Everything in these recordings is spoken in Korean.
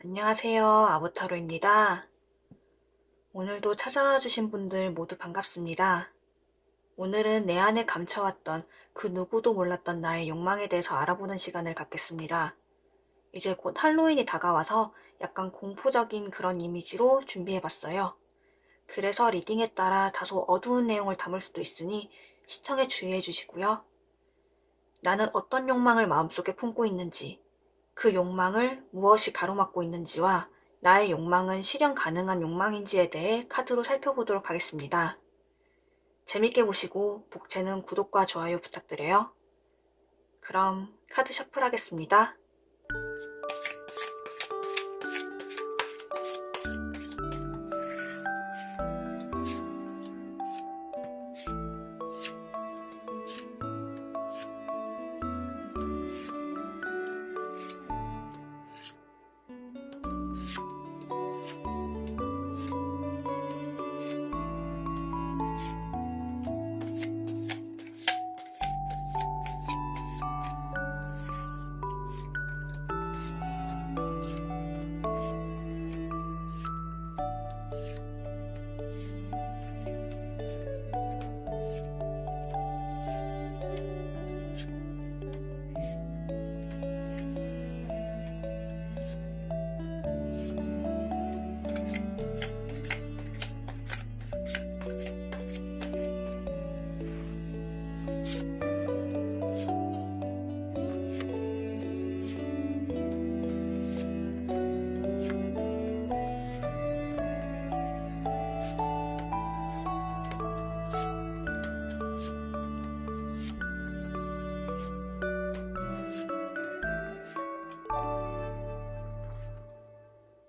안녕하세요. 아보타로입니다. 오늘도 찾아와 주신 분들 모두 반갑습니다. 오늘은 내 안에 감춰왔던 그 누구도 몰랐던 나의 욕망에 대해서 알아보는 시간을 갖겠습니다. 이제 곧 할로윈이 다가와서 약간 공포적인 그런 이미지로 준비해봤어요. 그래서 리딩에 따라 다소 어두운 내용을 담을 수도 있으니 시청에 주의해 주시고요. 나는 어떤 욕망을 마음속에 품고 있는지, 그 욕망을 무엇이 가로막고 있는지와 나의 욕망은 실현 가능한 욕망인지에 대해 카드로 살펴보도록 하겠습니다. 재밌게 보시고 복채는 구독과 좋아요 부탁드려요. 그럼 카드 셔플 하겠습니다.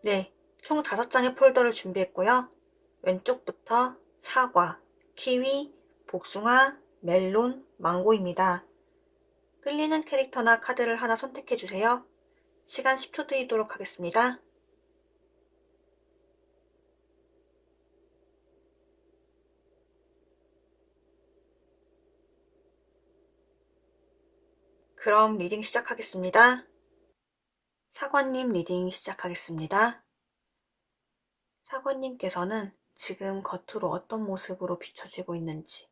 네, 총 5장의 폴더를 준비했고요. 왼쪽부터 사과, 키위, 복숭아, 멜론, 망고입니다. 끌리는 캐릭터나 카드를 하나 선택해주세요. 시간 10초 드리도록 하겠습니다. 그럼 리딩 시작하겠습니다. 사관님 리딩 시작하겠습니다. 사관님께서는 지금 겉으로 어떤 모습으로 비춰지고 있는지,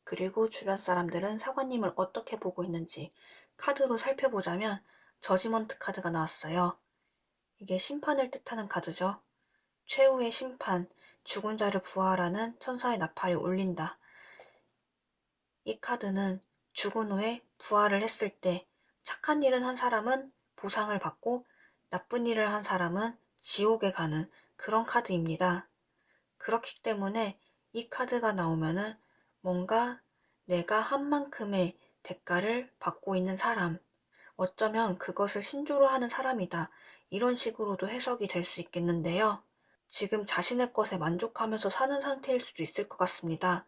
그리고 주변 사람들은 사관님을 어떻게 보고 있는지 카드로 살펴보자면 저지먼트 카드가 나왔어요. 이게 심판을 뜻하는 카드죠. 최후의 심판, 죽은 자를 부활하는 천사의 나팔이 울린다. 이 카드는 죽은 후에 부활을 했을 때 착한 일을 한 사람은 보상을 받고 나쁜 일을 한 사람은 지옥에 가는 그런 카드입니다. 그렇기 때문에 이 카드가 나오면은 뭔가 내가 한 만큼의 대가를 받고 있는 사람, 어쩌면 그것을 신조로 하는 사람이다. 이런 식으로도 해석이 될 수 있겠는데요. 지금 자신의 것에 만족하면서 사는 상태일 수도 있을 것 같습니다.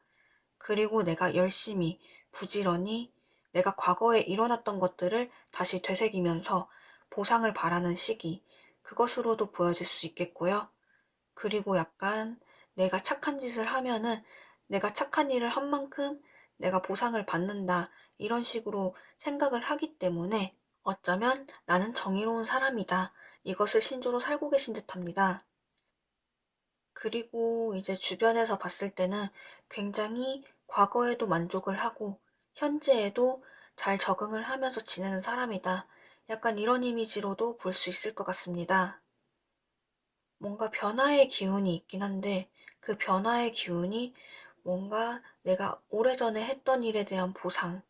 그리고 내가 열심히, 부지런히 내가 과거에 일어났던 것들을 다시 되새기면서 보상을 바라는 시기, 그것으로도 보여질 수 있겠고요. 그리고 약간 내가 착한 짓을 하면은 내가 착한 일을 한 만큼 내가 보상을 받는다. 이런 식으로 생각을 하기 때문에 어쩌면 나는 정의로운 사람이다. 이것을 신조로 살고 계신 듯합니다. 그리고 이제 주변에서 봤을 때는 굉장히 과거에도 만족을 하고 현재에도 잘 적응을 하면서 지내는 사람이다. 약간 이런 이미지로도 볼 수 있을 것 같습니다. 뭔가 변화의 기운이 있긴 한데 그 변화의 기운이 뭔가 내가 오래전에 했던 일에 대한 보상,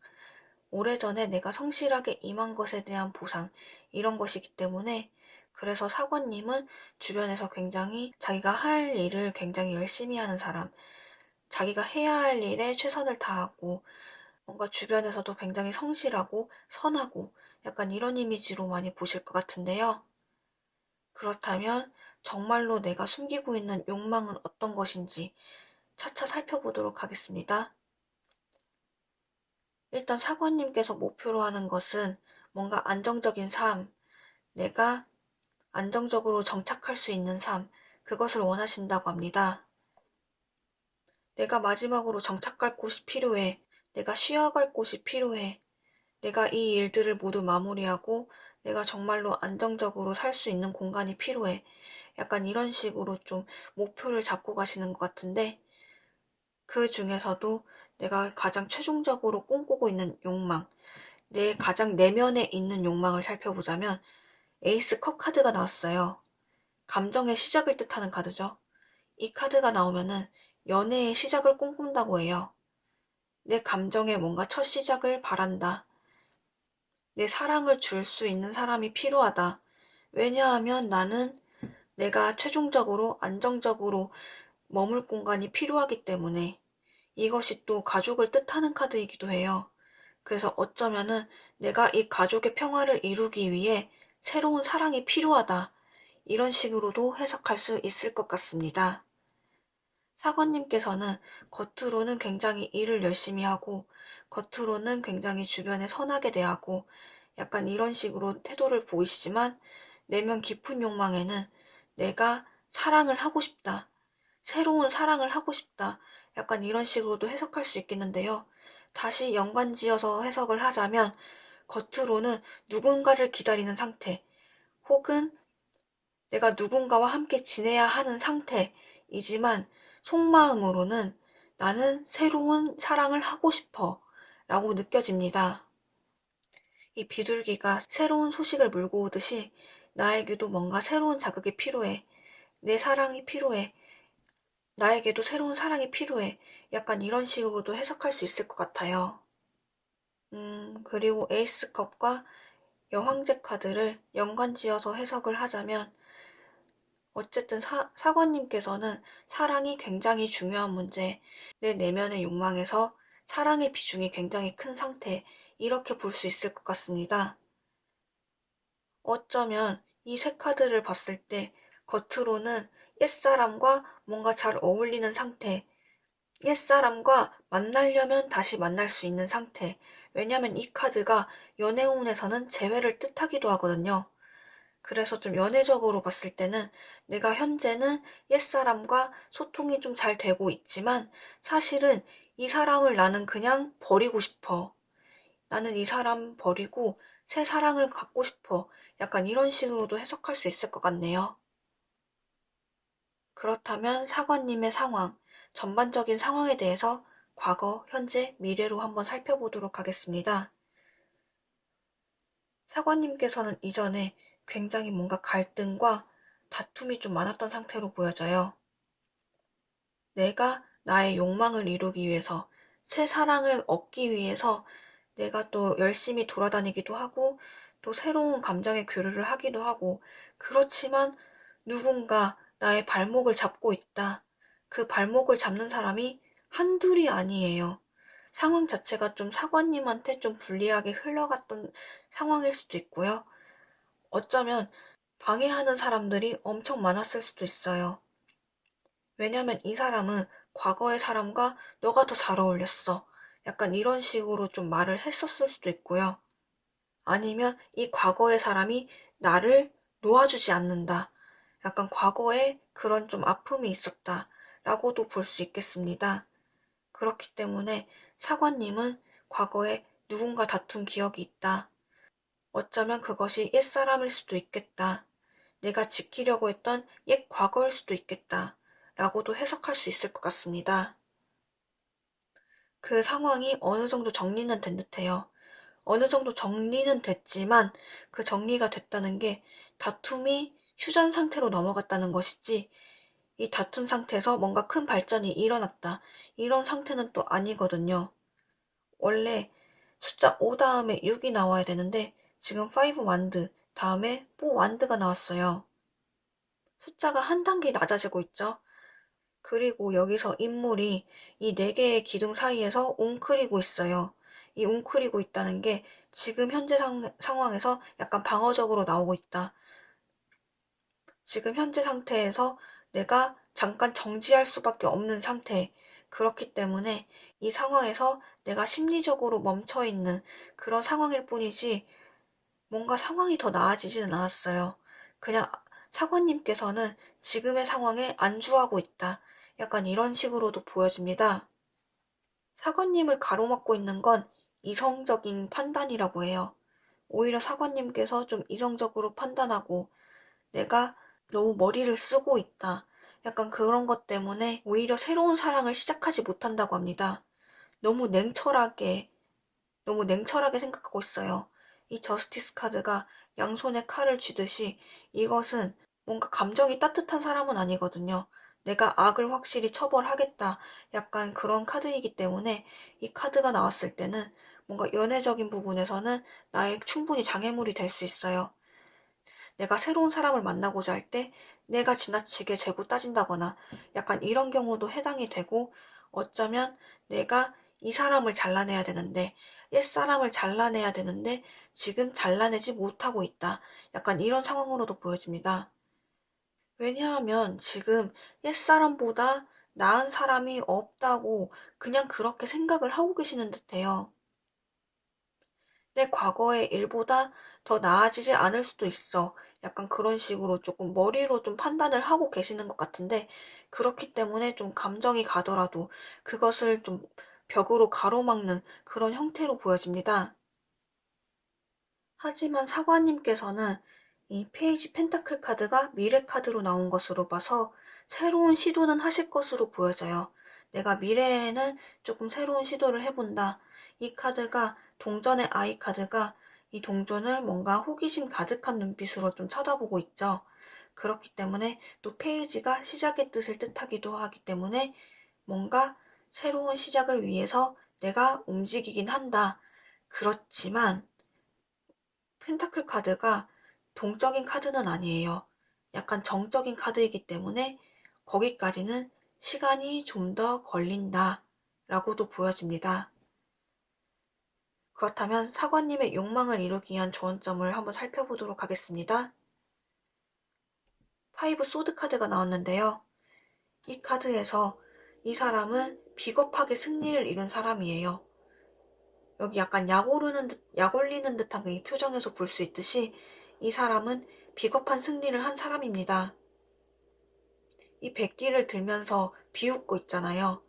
오래전에 내가 성실하게 임한 것에 대한 보상, 이런 것이기 때문에 그래서 사관님은 주변에서 굉장히 자기가 할 일을 굉장히 열심히 하는 사람, 자기가 해야 할 일에 최선을 다하고 뭔가 주변에서도 굉장히 성실하고 선하고 약간 이런 이미지로 많이 보실 것 같은데요. 그렇다면 정말로 내가 숨기고 있는 욕망은 어떤 것인지 차차 살펴보도록 하겠습니다. 일단 사관님께서 목표로 하는 것은 뭔가 안정적인 삶, 내가 안정적으로 정착할 수 있는 삶, 그것을 원하신다고 합니다. 내가 마지막으로 정착할 곳이 필요해. 내가 쉬어갈 곳이 필요해. 내가 이 일들을 모두 마무리하고 내가 정말로 안정적으로 살 수 있는 공간이 필요해. 약간 이런 식으로 좀 목표를 잡고 가시는 것 같은데, 그 중에서도 내가 가장 최종적으로 꿈꾸고 있는 욕망, 내 가장 내면에 있는 욕망을 살펴보자면 에이스 컵 카드가 나왔어요. 감정의 시작을 뜻하는 카드죠. 이 카드가 나오면은 연애의 시작을 꿈꾼다고 해요. 내 감정에 뭔가 첫 시작을 바란다. 내 사랑을 줄 수 있는 사람이 필요하다. 왜냐하면 나는 내가 최종적으로 안정적으로 머물 공간이 필요하기 때문에 이것이 또 가족을 뜻하는 카드이기도 해요. 그래서 어쩌면은 내가 이 가족의 평화를 이루기 위해 새로운 사랑이 필요하다. 이런 식으로도 해석할 수 있을 것 같습니다. 사관님께서는 겉으로는 굉장히 일을 열심히 하고 겉으로는 굉장히 주변에 선하게 대하고 약간 이런 식으로 태도를 보이시지만 내면 깊은 욕망에는 내가 사랑을 하고 싶다. 새로운 사랑을 하고 싶다. 약간 이런 식으로도 해석할 수 있겠는데요. 다시 연관지어서 해석을 하자면 겉으로는 누군가를 기다리는 상태 혹은 내가 누군가와 함께 지내야 하는 상태이지만 속마음으로는 나는 새로운 사랑을 하고 싶어 라고 느껴집니다. 이 비둘기가 새로운 소식을 물고 오듯이 나에게도 뭔가 새로운 자극이 필요해. 내 사랑이 필요해. 나에게도 새로운 사랑이 필요해. 약간 이런 식으로도 해석할 수 있을 것 같아요. 그리고 에이스컵과 여황제 카드를 연관지어서 해석을 하자면 어쨌든 사관님께서는 사랑이 굉장히 중요한 문제, 내 내면의 욕망에서 사랑의 비중이 굉장히 큰 상태, 이렇게 볼 수 있을 것 같습니다. 어쩌면 이 세 카드를 봤을 때 겉으로는 옛사람과 뭔가 잘 어울리는 상태, 옛사람과 만나려면 다시 만날 수 있는 상태, 왜냐면 이 카드가 연애운에서는 재회를 뜻하기도 하거든요. 그래서 좀 연애적으로 봤을 때는 내가 현재는 옛사람과 소통이 좀 잘 되고 있지만 사실은 이 사람을 나는 그냥 버리고 싶어. 나는 이 사람 버리고 새 사랑을 갖고 싶어. 약간 이런 식으로도 해석할 수 있을 것 같네요. 그렇다면 사관님의 상황, 전반적인 상황에 대해서 과거, 현재, 미래로 한번 살펴보도록 하겠습니다. 사관님께서는 이전에 굉장히 뭔가 갈등과 다툼이 좀 많았던 상태로 보여져요. 내가 나의 욕망을 이루기 위해서, 새 사랑을 얻기 위해서 내가 또 열심히 돌아다니기도 하고, 또 새로운 감정의 교류를 하기도 하고, 그렇지만 누군가 나의 발목을 잡고 있다. 그 발목을 잡는 사람이 한둘이 아니에요. 상황 자체가 좀 사관님한테 좀 불리하게 흘러갔던 상황일 수도 있고요. 어쩌면 방해하는 사람들이 엄청 많았을 수도 있어요. 왜냐면 이 사람은 과거의 사람과 너가 더 잘 어울렸어. 약간 이런 식으로 좀 말을 했었을 수도 있고요. 아니면 이 과거의 사람이 나를 놓아주지 않는다. 약간 과거에 그런 좀 아픔이 있었다. 라고도 볼 수 있겠습니다. 그렇기 때문에 사관님은 과거에 누군가 다툰 기억이 있다. 어쩌면 그것이 옛사람일 수도 있겠다. 내가 지키려고 했던 옛 과거일 수도 있겠다. 라고도 해석할 수 있을 것 같습니다. 그 상황이 어느 정도 정리는 된 듯해요. 어느 정도 정리는 됐지만 그 정리가 됐다는 게 다툼이 휴전 상태로 넘어갔다는 것이지 이 다툼 상태에서 뭔가 큰 발전이 일어났다. 이런 상태는 또 아니거든요. 원래 숫자 5 다음에 6이 나와야 되는데 지금 5 완드 다음에 4 완드가 나왔어요. 숫자가 한 단계 낮아지고 있죠. 그리고 여기서 인물이 이 4개의 기둥 사이에서 웅크리고 있어요. 이 웅크리고 있다는 게 지금 현재 상황에서 약간 방어적으로 나오고 있다. 지금 현재 상태에서 내가 잠깐 정지할 수밖에 없는 상태. 그렇기 때문에 이 상황에서 내가 심리적으로 멈춰있는 그런 상황일 뿐이지 뭔가 상황이 더 나아지지는 않았어요. 그냥 사관님께서는 지금의 상황에 안주하고 있다. 약간 이런 식으로도 보여집니다. 사관님을 가로막고 있는 건 이성적인 판단이라고 해요. 오히려 사관님께서 좀 이성적으로 판단하고 내가 너무 머리를 쓰고 있다. 약간 그런 것 때문에 오히려 새로운 사랑을 시작하지 못한다고 합니다. 너무 냉철하게, 너무 냉철하게 생각하고 있어요. 이 저스티스 카드가 양손에 칼을 쥐듯이 이것은 뭔가 감정이 따뜻한 사람은 아니거든요. 내가 악을 확실히 처벌하겠다. 약간 그런 카드이기 때문에 이 카드가 나왔을 때는 뭔가 연애적인 부분에서는 나의 충분히 장애물이 될 수 있어요. 내가 새로운 사람을 만나고자 할 때 내가 지나치게 재고 따진다거나 약간 이런 경우도 해당이 되고, 어쩌면 내가 이 사람을 잘라내야 되는데, 옛사람을 잘라내야 되는데 지금 잘라내지 못하고 있다. 약간 이런 상황으로도 보여집니다. 왜냐하면 지금 옛사람보다 나은 사람이 없다고 그냥 그렇게 생각을 하고 계시는 듯해요. 내 과거의 일보다 더 나아지지 않을 수도 있어. 약간 그런 식으로 조금 머리로 좀 판단을 하고 계시는 것 같은데, 그렇기 때문에 좀 감정이 가더라도 그것을 좀 벽으로 가로막는 그런 형태로 보여집니다. 하지만 사관님께서는 이 페이지 펜타클 카드가 미래 카드로 나온 것으로 봐서 새로운 시도는 하실 것으로 보여져요. 내가 미래에는 조금 새로운 시도를 해본다. 이 카드가 동전의 아이 카드가 이 동전을 뭔가 호기심 가득한 눈빛으로 좀 쳐다보고 있죠. 그렇기 때문에 또 페이지가 시작의 뜻을 뜻하기도 하기 때문에 뭔가 새로운 시작을 위해서 내가 움직이긴 한다. 그렇지만 펜타클 카드가 동적인 카드는 아니에요. 약간 정적인 카드이기 때문에 거기까지는 시간이 좀 더 걸린다 라고도 보여집니다. 그렇다면 사관님의 욕망을 이루기 위한 조언점을 한번 살펴보도록 하겠습니다. 파이브 소드 카드가 나왔는데요. 이 카드에서 이 사람은 비겁하게 승리를 이룬 사람이에요. 여기 약간 약 올리는 듯한 이 표정에서 볼 수 있듯이 이 사람은 비겁한 승리를 한 사람입니다. 이 백기를 들면서 비웃고 있잖아요.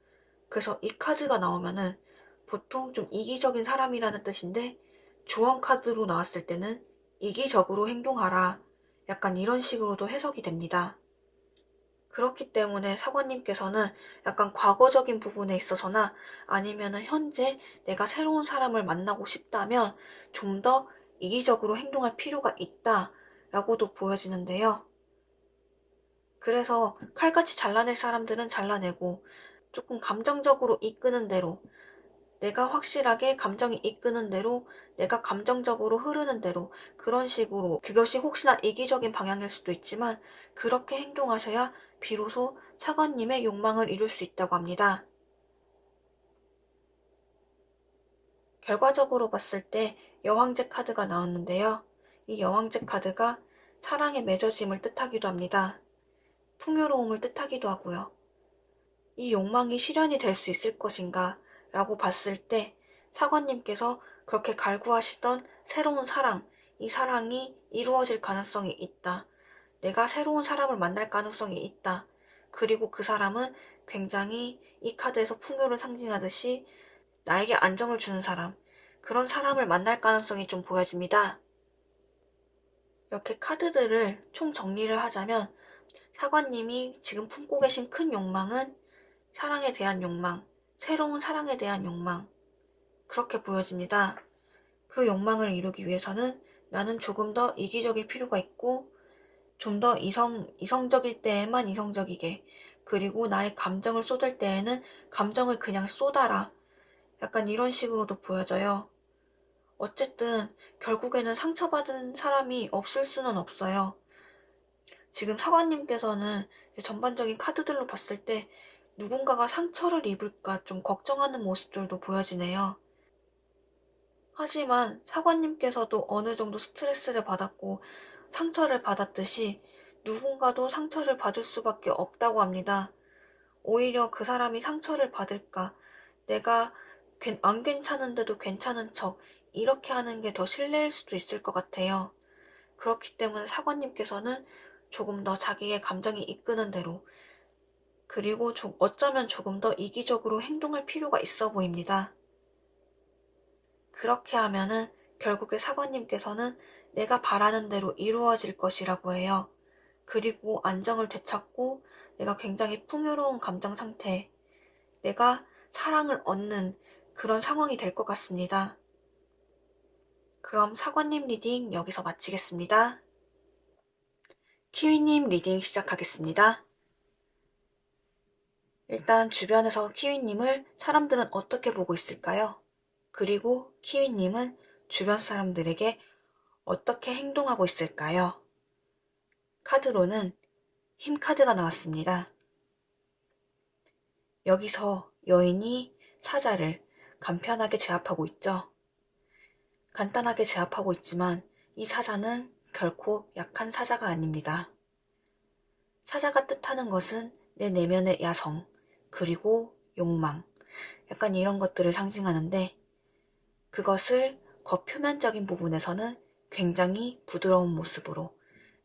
그래서 이 카드가 나오면은 보통 좀 이기적인 사람이라는 뜻인데, 조언 카드로 나왔을 때는 이기적으로 행동하라. 약간 이런 식으로도 해석이 됩니다. 그렇기 때문에 사관님께서는 약간 과거적인 부분에 있어서나 아니면은 현재 내가 새로운 사람을 만나고 싶다면 좀 더 이기적으로 행동할 필요가 있다라고도 보여지는데요. 그래서 칼같이 잘라낼 사람들은 잘라내고 조금 감정적으로 이끄는 대로, 내가 확실하게 감정이 이끄는 대로, 내가 감정적으로 흐르는 대로 그런 식으로, 그것이 혹시나 이기적인 방향일 수도 있지만 그렇게 행동하셔야 비로소 사관님의 욕망을 이룰 수 있다고 합니다. 결과적으로 봤을 때 여왕제 카드가 나왔는데요. 이 여왕제 카드가 사랑의 맺어짐을 뜻하기도 합니다. 풍요로움을 뜻하기도 하고요. 이 욕망이 실현이 될 수 있을 것인가 라고 봤을 때 사관님께서 그렇게 갈구하시던 새로운 사랑, 이 사랑이 이루어질 가능성이 있다. 내가 새로운 사람을 만날 가능성이 있다. 그리고 그 사람은 굉장히 이 카드에서 풍요를 상징하듯이 나에게 안정을 주는 사람, 그런 사람을 만날 가능성이 좀 보여집니다. 이렇게 카드들을 총 정리를 하자면 사관님이 지금 품고 계신 큰 욕망은 사랑에 대한 욕망, 새로운 사랑에 대한 욕망, 그렇게 보여집니다. 그 욕망을 이루기 위해서는 나는 조금 더 이기적일 필요가 있고, 좀 더 이성적일 때에만 이성적이게, 그리고 나의 감정을 쏟을 때에는 감정을 그냥 쏟아라. 약간 이런 식으로도 보여져요. 어쨌든 결국에는 상처받은 사람이 없을 수는 없어요. 지금 사관님께서는 전반적인 카드들로 봤을 때 누군가가 상처를 입을까 좀 걱정하는 모습들도 보여지네요. 하지만 사관님께서도 어느 정도 스트레스를 받았고 상처를 받았듯이 누군가도 상처를 받을 수밖에 없다고 합니다. 오히려 그 사람이 상처를 받을까, 내가 안 괜찮은데도 괜찮은 척 이렇게 하는 게 더 신뢰일 수도 있을 것 같아요. 그렇기 때문에 사관님께서는 조금 더 자기의 감정이 이끄는 대로, 그리고 어쩌면 조금 더 이기적으로 행동할 필요가 있어 보입니다. 그렇게 하면은 결국에 사관님께서는 내가 바라는 대로 이루어질 것이라고 해요. 그리고 안정을 되찾고 내가 굉장히 풍요로운 감정 상태, 내가 사랑을 얻는 그런 상황이 될 것 같습니다. 그럼 사관님 리딩 여기서 마치겠습니다. 키위님 리딩 시작하겠습니다. 일단 주변에서 키위님을 사람들은 어떻게 보고 있을까요? 그리고 키위님은 주변 사람들에게 어떻게 행동하고 있을까요? 카드로는 힘 카드가 나왔습니다. 여기서 여인이 사자를 간편하게 제압하고 있죠. 간단하게 제압하고 있지만 이 사자는 결코 약한 사자가 아닙니다. 사자가 뜻하는 것은 내 내면의 야성, 그리고 욕망, 약간 이런 것들을 상징하는데 그것을 겉표면적인 부분에서는 굉장히 부드러운 모습으로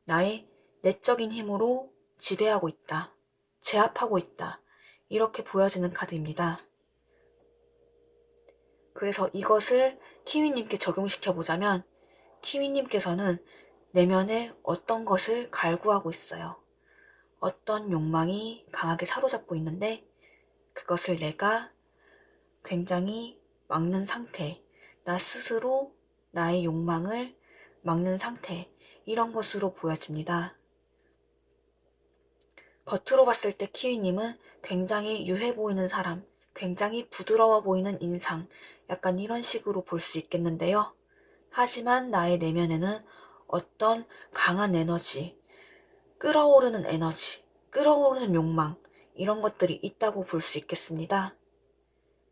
나의 내적인 힘으로 지배하고 있다, 제압하고 있다, 이렇게 보여지는 카드입니다. 그래서 이것을 키위님께 적용시켜 보자면 키위님께서는 내면에 어떤 것을 갈구하고 있어요. 어떤 욕망이 강하게 사로잡고 있는데 그것을 내가 굉장히 막는 상태, 나 스스로 나의 욕망을 막는 상태, 이런 것으로 보여집니다. 겉으로 봤을 때 키위님은 굉장히 유해 보이는 사람, 굉장히 부드러워 보이는 인상, 약간 이런 식으로 볼 수 있겠는데요. 하지만 나의 내면에는 어떤 강한 에너지, 끌어오르는 에너지, 끌어오르는 욕망, 이런 것들이 있다고 볼 수 있겠습니다.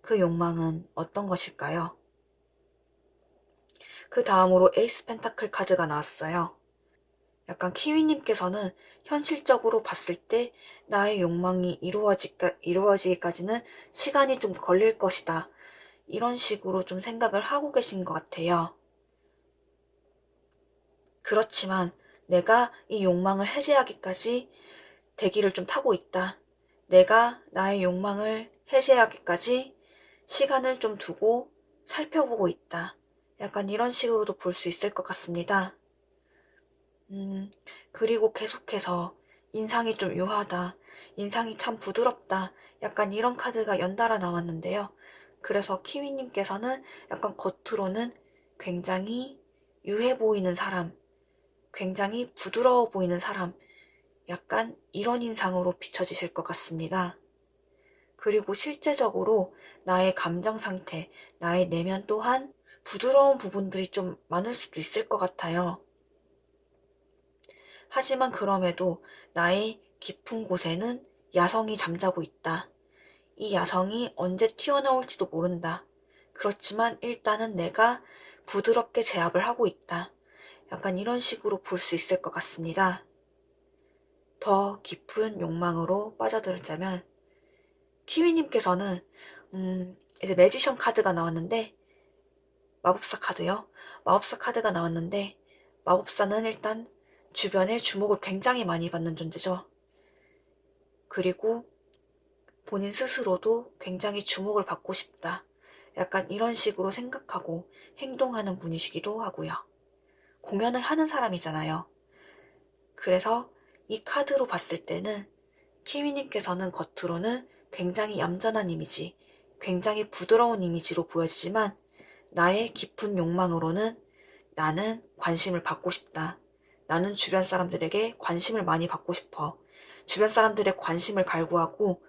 그 욕망은 어떤 것일까요? 그 다음으로 에이스 펜타클 카드가 나왔어요. 약간 키위님께서는 현실적으로 봤을 때 나의 욕망이 이루어지기까지는 시간이 좀 걸릴 것이다. 이런 식으로 좀 생각을 하고 계신 것 같아요. 그렇지만 내가 이 욕망을 해제하기까지 대기를 좀 타고 있다. 내가 나의 욕망을 해제하기까지 시간을 좀 두고 살펴보고 있다. 약간 이런 식으로도 볼 수 있을 것 같습니다. 그리고 계속해서 인상이 좀 유하다. 인상이 참 부드럽다. 약간 이런 카드가 연달아 나왔는데요. 그래서 키위님께서는 약간 겉으로는 굉장히 유해 보이는 사람, 굉장히 부드러워 보이는 사람, 약간 이런 인상으로 비춰지실 것 같습니다. 그리고 실제적으로 나의 감정 상태, 나의 내면 또한 부드러운 부분들이 좀 많을 수도 있을 것 같아요. 하지만 그럼에도 나의 깊은 곳에는 야성이 잠자고 있다. 이 야성이 언제 튀어나올지도 모른다. 그렇지만 일단은 내가 부드럽게 제압을 하고 있다. 약간 이런 식으로 볼 수 있을 것 같습니다. 더 깊은 욕망으로 빠져들자면 키위님께서는 이제 매지션 카드가 나왔는데 마법사 카드요. 마법사 카드가 나왔는데 마법사는 일단 주변에 주목을 굉장히 많이 받는 존재죠. 그리고 본인 스스로도 굉장히 주목을 받고 싶다. 약간 이런 식으로 생각하고 행동하는 분이시기도 하고요. 공연을 하는 사람이잖아요. 그래서 이 카드로 봤을 때는 키위님께서는 겉으로는 굉장히 얌전한 이미지, 굉장히 부드러운 이미지로 보여지지만 나의 깊은 욕망으로는 나는 관심을 받고 싶다. 나는 주변 사람들에게 관심을 많이 받고 싶어. 주변 사람들의 관심을 갈구하고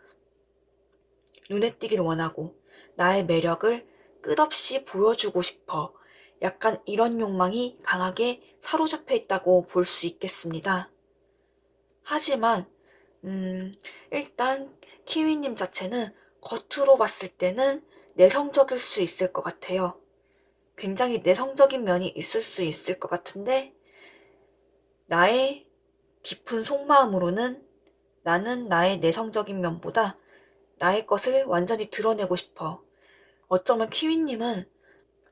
눈에 띄길 원하고 나의 매력을 끝없이 보여주고 싶어. 약간 이런 욕망이 강하게 사로잡혀 있다고 볼 수 있겠습니다. 하지만 일단 키위님 자체는 겉으로 봤을 때는 내성적일 수 있을 것 같아요. 굉장히 내성적인 면이 있을 수 있을 것 같은데 나의 깊은 속마음으로는 나는 나의 내성적인 면보다 나의 것을 완전히 드러내고 싶어. 어쩌면 키위님은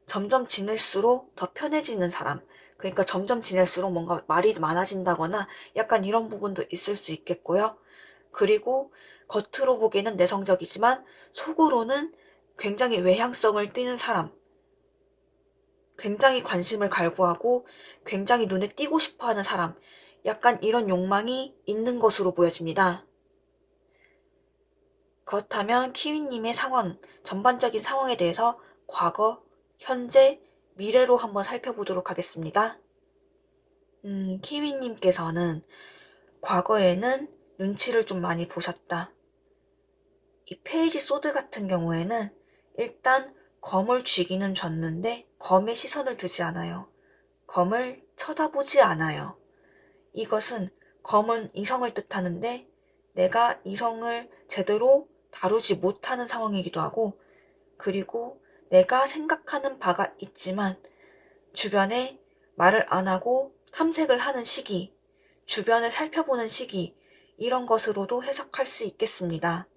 점점 지낼수록 더 편해지는 사람, 그러니까 점점 지낼수록 뭔가 말이 많아진다거나 약간 이런 부분도 있을 수 있겠고요. 그리고 겉으로 보기에는 내성적이지만 속으로는 굉장히 외향성을 띠는 사람. 굉장히 관심을 갈구하고 굉장히 눈에 띄고 싶어 하는 사람, 약간 이런 욕망이 있는 것으로 보여집니다. 그렇다면 키위님의 상황, 전반적인 상황에 대해서 과거, 현재, 미래로 한번 살펴보도록 하겠습니다. 키위님께서는 과거에는 눈치를 좀 많이 보셨다. 이 페이지 소드 같은 경우에는 일단 검을 쥐기는 줬는데 검에 시선을 두지 않아요. 검을 쳐다보지 않아요. 이것은 검은 이성을 뜻하는데 내가 이성을 제대로 다루지 못하는 상황이기도 하고, 그리고 내가 생각하는 바가 있지만 주변에 말을 안 하고 탐색을 하는 시기, 주변을 살펴보는 시기, 이런 것으로도 해석할 수 있겠습니다.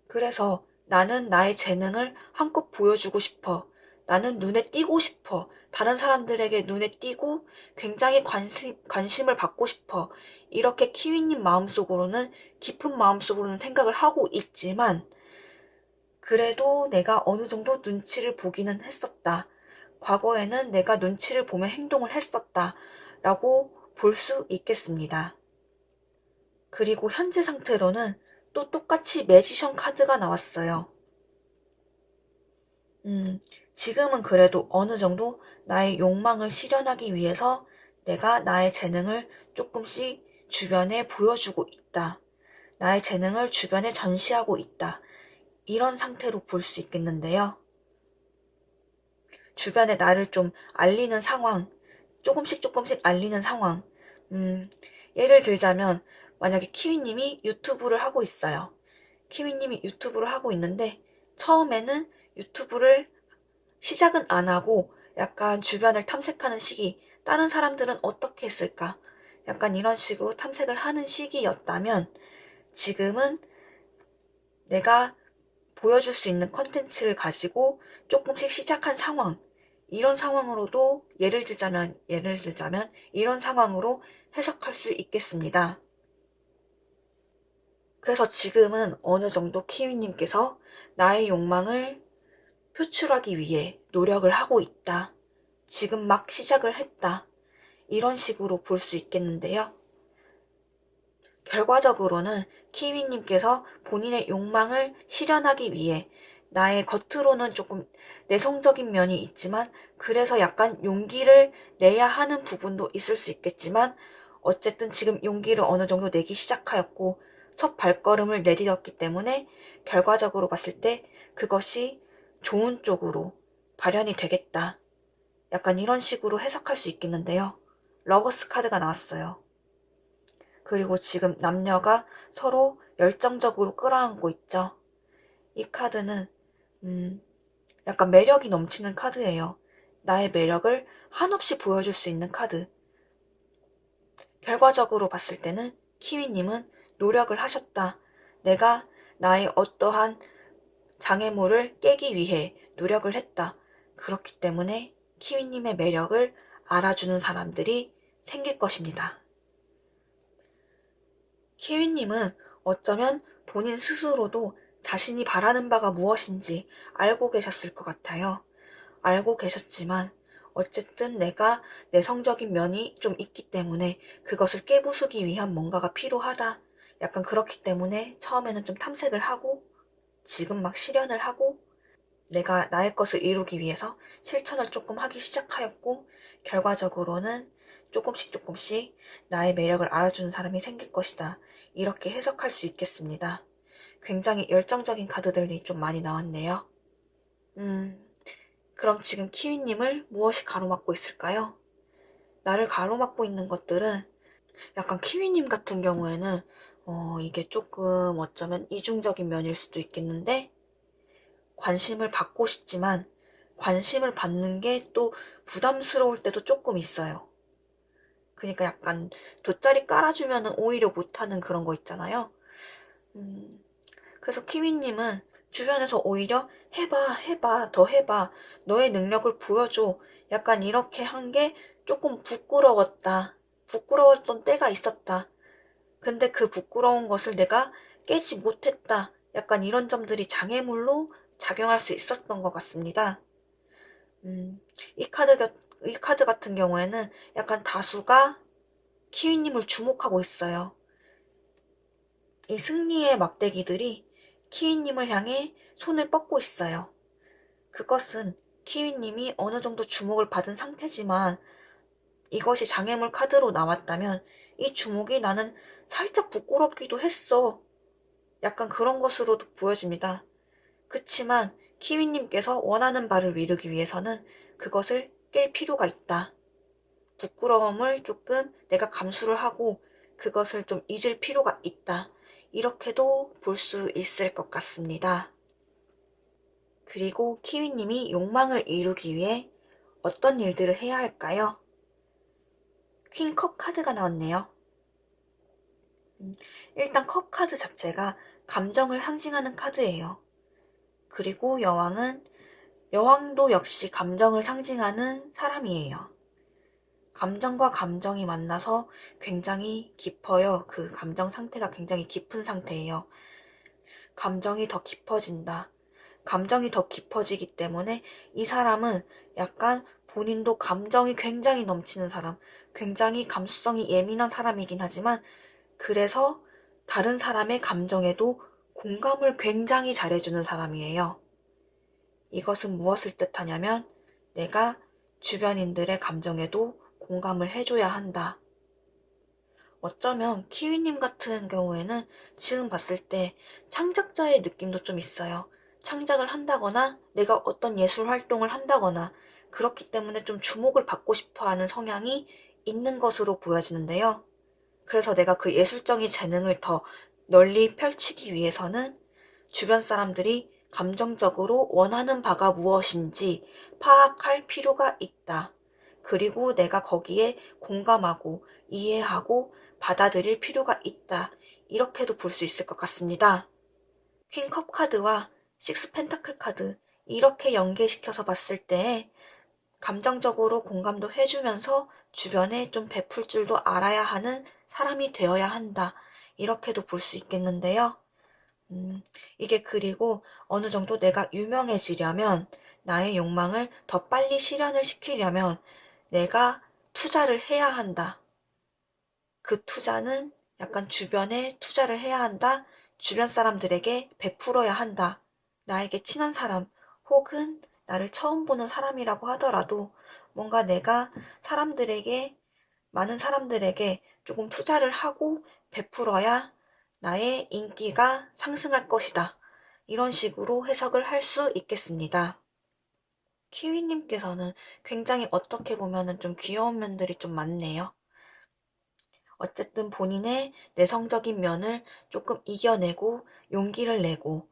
그래서 나는 나의 재능을 한껏 보여주고 싶어. 나는 눈에 띄고 싶어. 다른 사람들에게 눈에 띄고 굉장히 관심을 받고 싶어. 이렇게 키위님 마음속으로는, 깊은 마음속으로는 생각을 하고 있지만, 그래도 내가 어느 정도 눈치를 보기는 했었다. 과거에는 내가 눈치를 보며 행동을 했었다. 라고 볼 수 있겠습니다. 그리고 현재 상태로는 또 똑같이 매지션 카드가 나왔어요. 지금은 그래도 어느 정도 나의 욕망을 실현하기 위해서 내가 나의 재능을 조금씩 주변에 보여주고 있다. 나의 재능을 주변에 전시하고 있다. 이런 상태로 볼 수 있겠는데요. 주변에 나를 좀 알리는 상황, 조금씩 알리는 상황. 예를 들자면 만약에 키위님이 유튜브를 하고 있어요. 키위님이 유튜브를 하고 있는데 처음에는 유튜브를 시작은 안 하고 약간 주변을 탐색하는 시기, 다른 사람들은 어떻게 했을까? 약간 이런 식으로 탐색을 하는 시기였다면 지금은 내가 보여줄 수 있는 컨텐츠를 가지고 조금씩 시작한 상황, 이런 상황으로도 예를 들자면 이런 상황으로 해석할 수 있겠습니다. 그래서 지금은 어느 정도 키위님께서 나의 욕망을 표출하기 위해 노력을 하고 있다. 지금 막 시작을 했다. 이런 식으로 볼 수 있겠는데요. 결과적으로는 키위님께서 본인의 욕망을 실현하기 위해 나의 겉으로는 조금 내성적인 면이 있지만 그래서 약간 용기를 내야 하는 부분도 있을 수 있겠지만 어쨌든 지금 용기를 어느 정도 내기 시작하였고 첫 발걸음을 내디뎠기 때문에 결과적으로 봤을 때 그것이 좋은 쪽으로 발현이 되겠다. 약간 이런 식으로 해석할 수 있겠는데요. 러버스 카드가 나왔어요. 그리고 지금 남녀가 서로 열정적으로 끌어안고 있죠. 이 카드는 약간 매력이 넘치는 카드예요. 나의 매력을 한없이 보여줄 수 있는 카드. 결과적으로 봤을 때는 키위님은 노력을 하셨다. 내가 나의 어떠한 장애물을 깨기 위해 노력을 했다. 그렇기 때문에 키위님의 매력을 알아주는 사람들이 생길 것입니다. 키위님은 어쩌면 본인 스스로도 자신이 바라는 바가 무엇인지 알고 계셨을 것 같아요. 알고 계셨지만 어쨌든 내가 내성적인 면이 좀 있기 때문에 그것을 깨부수기 위한 뭔가가 필요하다. 약간 그렇기 때문에 처음에는 좀 탐색을 하고 지금 막 실현을 하고 내가 나의 것을 이루기 위해서 실천을 조금 하기 시작하였고 결과적으로는 조금씩 나의 매력을 알아주는 사람이 생길 것이다. 이렇게 해석할 수 있겠습니다. 굉장히 열정적인 카드들이 좀 많이 나왔네요. 그럼 지금 키위님을 무엇이 가로막고 있을까요? 나를 가로막고 있는 것들은 약간 키위님 같은 경우에는 이게 조금 어쩌면 이중적인 면일 수도 있겠는데 관심을 받고 싶지만 관심을 받는 게 또 부담스러울 때도 조금 있어요. 그러니까 약간 돗자리 깔아주면 오히려 못하는 그런 거 있잖아요. 그래서 키위님은 주변에서 오히려 해봐, 더 해봐, 너의 능력을 보여줘. 약간 이렇게 한 게 조금 부끄러웠다. 부끄러웠던 때가 있었다. 근데 그 부끄러운 것을 내가 깨지 못했다. 약간 이런 점들이 장애물로 작용할 수 있었던 것 같습니다. 음, 이 카드 같은 경우에는 약간 다수가 키위님을 주목하고 있어요. 이 승리의 막대기들이 키위님을 향해 손을 뻗고 있어요. 그것은 키위님이 어느 정도 주목을 받은 상태지만 이것이 장애물 카드로 나왔다면 이 주목이 나는 살짝 부끄럽기도 했어. 약간 그런 것으로도 보여집니다. 그치만 키위님께서 원하는 바를 이루기 위해서는 그것을 깰 필요가 있다. 부끄러움을 조금 내가 감수를 하고 그것을 좀 잊을 필요가 있다. 이렇게도 볼 수 있을 것 같습니다. 그리고 키위님이 욕망을 이루기 위해 어떤 일들을 해야 할까요? 퀸컵 카드가 나왔네요. 일단 컵 카드 자체가 감정을 상징하는 카드예요. 그리고 여왕도 역시 감정을 상징하는 사람이에요. 감정과 감정이 만나서 굉장히 깊어요. 그 감정 상태가 굉장히 깊은 상태예요. 감정이 더 깊어진다. 감정이 더 깊어지기 때문에 이 사람은 약간 본인도 감정이 굉장히 넘치는 사람, 굉장히 감수성이 예민한 사람이긴 하지만 그래서 다른 사람의 감정에도 공감을 굉장히 잘해주는 사람이에요. 이것은 무엇을 뜻하냐면 내가 주변인들의 감정에도 공감을 해줘야 한다. 어쩌면 키위님 같은 경우에는 지금 봤을 때 창작자의 느낌도 좀 있어요. 창작을 한다거나 내가 어떤 예술 활동을 한다거나 그렇기 때문에 좀 주목을 받고 싶어 하는 성향이 있는 것으로 보여지는데요. 그래서 내가 그 예술적인 재능을 더 널리 펼치기 위해서는 주변 사람들이 감정적으로 원하는 바가 무엇인지 파악할 필요가 있다. 그리고 내가 거기에 공감하고 이해하고 받아들일 필요가 있다. 이렇게도 볼 수 있을 것 같습니다. 퀸컵 카드와 식스 펜타클 카드 이렇게 연계시켜서 봤을 때 감정적으로 공감도 해주면서 주변에 좀 베풀 줄도 알아야 하는 사람이 되어야 한다. 이렇게도 볼 수 있겠는데요. 이게 그리고 어느 정도 내가 유명해지려면 나의 욕망을 더 빨리 실현을 시키려면 내가 투자를 해야 한다. 그 투자는 약간 주변에 투자를 해야 한다. 주변 사람들에게 베풀어야 한다. 나에게 친한 사람 혹은 나를 처음 보는 사람이라고 하더라도 뭔가 내가 많은 사람들에게 조금 투자를 하고 베풀어야 나의 인기가 상승할 것이다. 이런 식으로 해석을 할 수 있겠습니다. 키위님께서는 굉장히 어떻게 보면은 좀 귀여운 면들이 좀 많네요. 어쨌든 본인의 내성적인 면을 조금 이겨내고 용기를 내고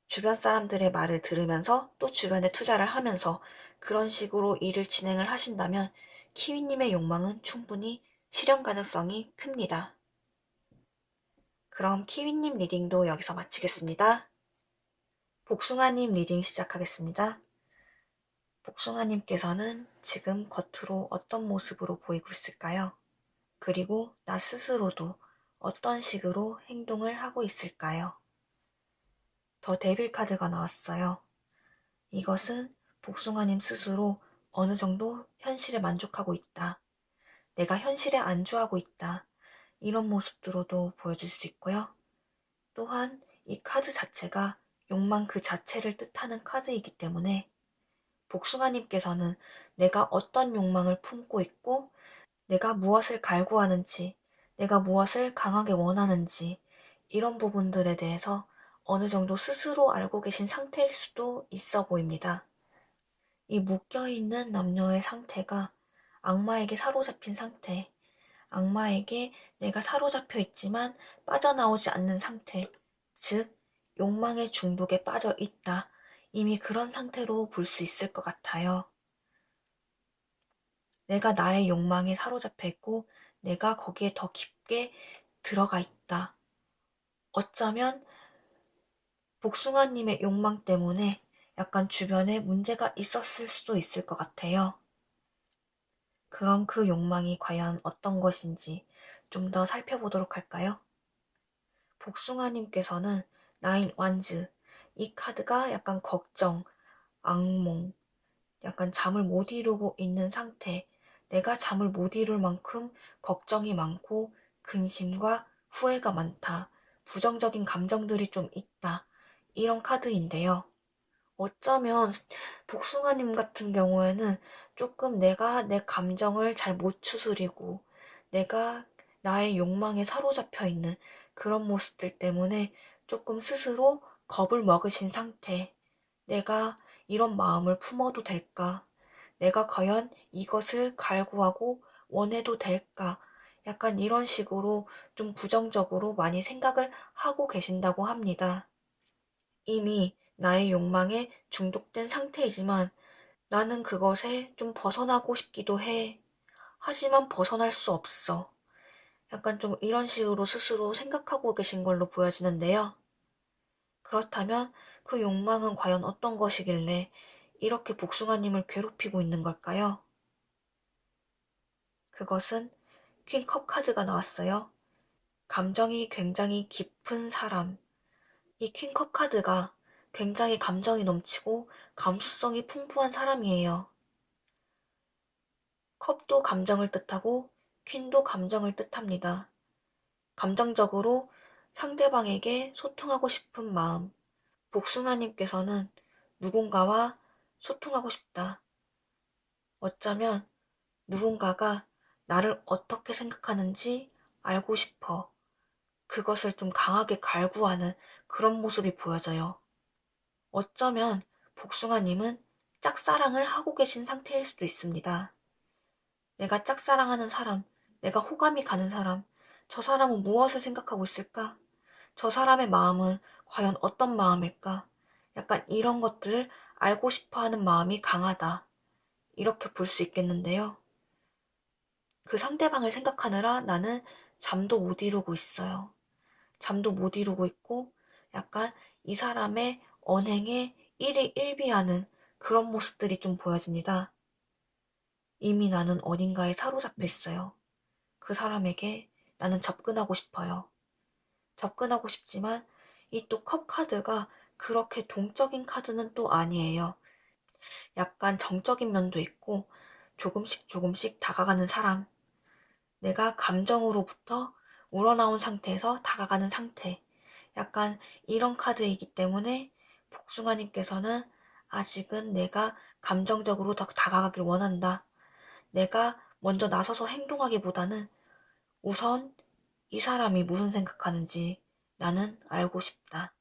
주변 사람들의 말을 들으면서 또 주변에 투자를 하면서 그런 식으로 일을 진행을 하신다면 키위님의 욕망은 충분히 실현 가능성이 큽니다. 그럼 키위님 리딩도 여기서 마치겠습니다. 복숭아님 리딩 시작하겠습니다. 복숭아님께서는 지금 겉으로 어떤 모습으로 보이고 있을까요? 그리고 나 스스로도 어떤 식으로 행동을 하고 있을까요? 더 데빌 카드가 나왔어요. 이것은 복숭아님 스스로 어느 정도 현실에 만족하고 있다. 내가 현실에 안주하고 있다. 이런 모습들로도 보여줄 수 있고요. 또한 이 카드 자체가 욕망 그 자체를 뜻하는 카드이기 때문에 복숭아님께서는 내가 어떤 욕망을 품고 있고 내가 무엇을 갈구하는지, 내가 무엇을 강하게 원하는지 이런 부분들에 대해서 어느 정도 스스로 알고 계신 상태일 수도 있어 보입니다. 이 묶여있는 남녀의 상태가 악마에게 사로잡힌 상태, 악마에게 내가 사로잡혀 있지만 빠져나오지 않는 상태, 즉 욕망의 중독에 빠져 있다. 이미 그런 상태로 볼 수 있을 것 같아요. 내가 나의 욕망에 사로잡혀 있고 내가 거기에 더 깊게 들어가 있다. 어쩌면 복숭아님의 욕망 때문에 약간 주변에 문제가 있었을 수도 있을 것 같아요. 그럼 그 욕망이 과연 어떤 것인지 좀 더 살펴보도록 할까요? 복숭아님께서는 나인 완즈, 이 카드가 약간 걱정, 악몽, 약간 잠을 못 이루고 있는 상태, 내가 잠을 못 이룰 만큼 걱정이 많고 근심과 후회가 많다, 부정적인 감정들이 좀 있다, 이런 카드인데요. 어쩌면 복숭아님 같은 경우에는 조금 내가 내 감정을 잘 못 추스리고 내가 나의 욕망에 사로잡혀 있는 그런 모습들 때문에 조금 스스로 겁을 먹으신 상태. 내가 이런 마음을 품어도 될까? 내가 과연 이것을 갈구하고 원해도 될까? 약간 이런 식으로 좀 부정적으로 많이 생각을 하고 계신다고 합니다. 이미 나의 욕망에 중독된 상태이지만 나는 그것에 좀 벗어나고 싶기도 해. 하지만 벗어날 수 없어. 약간 좀 이런 식으로 스스로 생각하고 계신 걸로 보여지는데요. 그렇다면 그 욕망은 과연 어떤 것이길래 이렇게 복숭아님을 괴롭히고 있는 걸까요? 그것은 퀸컵 카드가 나왔어요. 감정이 굉장히 깊은 사람. 이 퀸컵 카드가 굉장히 감정이 넘치고 감수성이 풍부한 사람이에요. 컵도 감정을 뜻하고 퀸도 감정을 뜻합니다. 감정적으로 상대방에게 소통하고 싶은 마음. 복숭아님께서는 누군가와 소통하고 싶다. 어쩌면 누군가가 나를 어떻게 생각하는지 알고 싶어. 그것을 좀 강하게 갈구하는 그런 모습이 보여져요. 어쩌면 복숭아님은 짝사랑을 하고 계신 상태일 수도 있습니다. 내가 짝사랑하는 사람, 내가 호감이 가는 사람, 저 사람은 무엇을 생각하고 있을까? 저 사람의 마음은 과연 어떤 마음일까? 약간 이런 것들을 알고 싶어 하는 마음이 강하다. 이렇게 볼 수 있겠는데요. 그 상대방을 생각하느라 나는 잠도 못 이루고 있어요. 잠도 못 이루고 있고 약간 이 사람의 언행에 일희일비하는 그런 모습들이 좀 보여집니다. 이미 나는 어딘가에 사로잡혀 있어요. 그 사람에게 나는 접근하고 싶어요. 접근하고 싶지만 이 또 컵 카드가 그렇게 동적인 카드는 또 아니에요. 약간 정적인 면도 있고 조금씩 조금씩 다가가는 사람. 내가 감정으로부터 우러나온 상태에서 다가가는 상태. 약간 이런 카드이기 때문에 복숭아님께서는 아직은 내가 감정적으로 더 다가가길 원한다. 내가 먼저 나서서 행동하기보다는 우선 이 사람이 무슨 생각하는지 나는 알고 싶다.